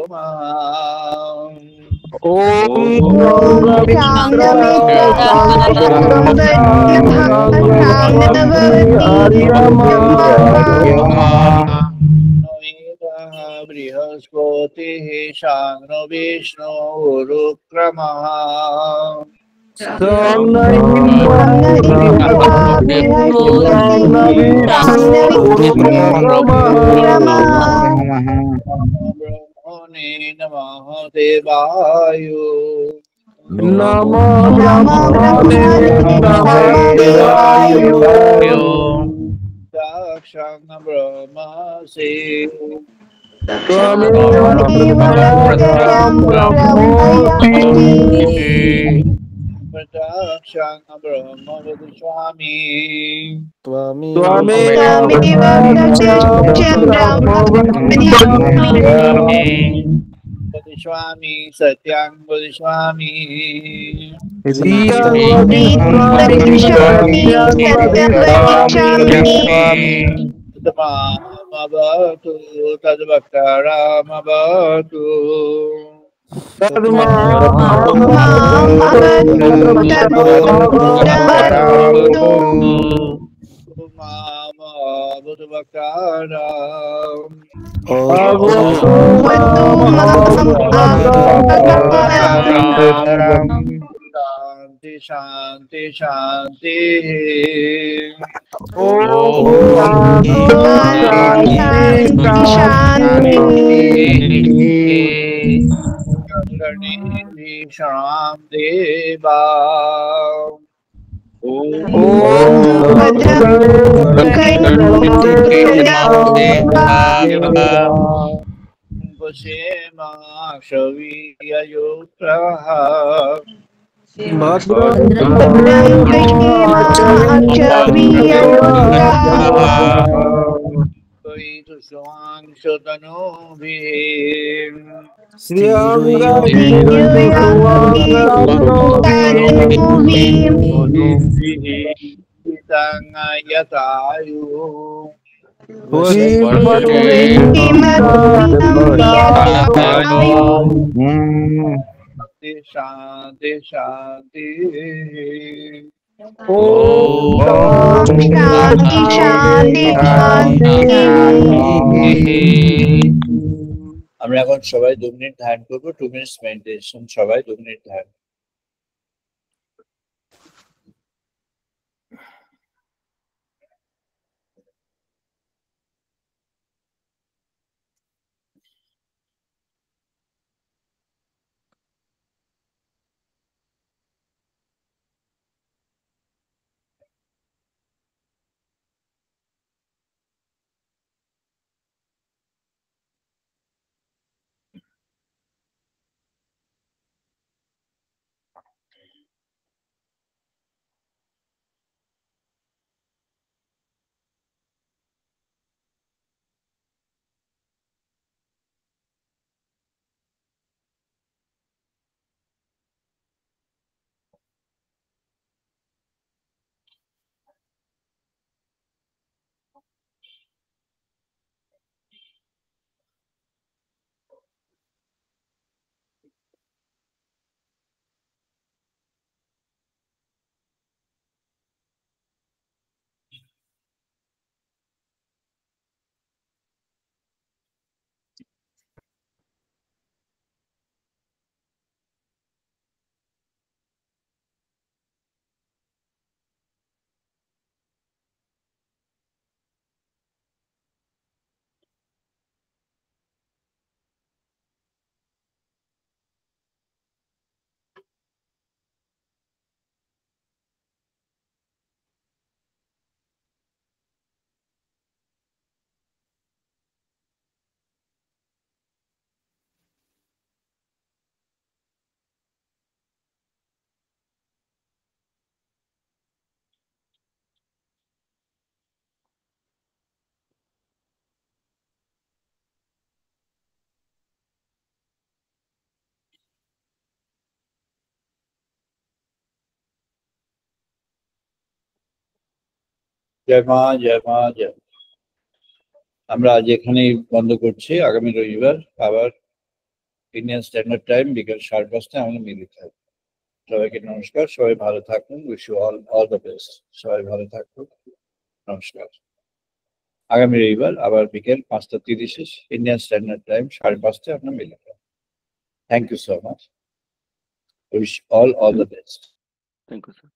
बृहस्पतिः शां विष्णु गुरुक्रमः ब्रह्मणे नमः देवाय दाक्षं ब्रह्मसि प्रदाक्षं ब्रह्म वदिष्यामि वदिष्यामि सत्यं वदिष्यामि तद्मामवतु तद्वक्तारामवतु मामवतुवक्ताराम् शांति शांति शांति शाम देवा क्षवीयुत्रः यतायु शांति शांति আমরা এখন সবাই 2 মিনিট ধ্যান করবো 2 মিনিট মেডিটেশন সবাই 2 মিনিট ধ্যান জয় মা, জয় মা, জয় মা। আমরা আজ এখানেই বন্ধ করছি। আগামী রবিবার আবার ইন্ডিয়ান স্ট্যান্ডার্ড টাইম বিকেল 5:30 আমরা মিলিত হব। সবাইকে নমস্কার, সবাই ভালো থাকুন। Wish you all the best. সবাই ভালো থাকুন, নমস্কার। আগামী রবিবার আবার বিকেল 5:30 ইন্ডিয়ান স্ট্যান্ডার্ড টাইম 5:30 আমরা মিলিত হব। Thank you so much. Wish all the best. Thank you, sir.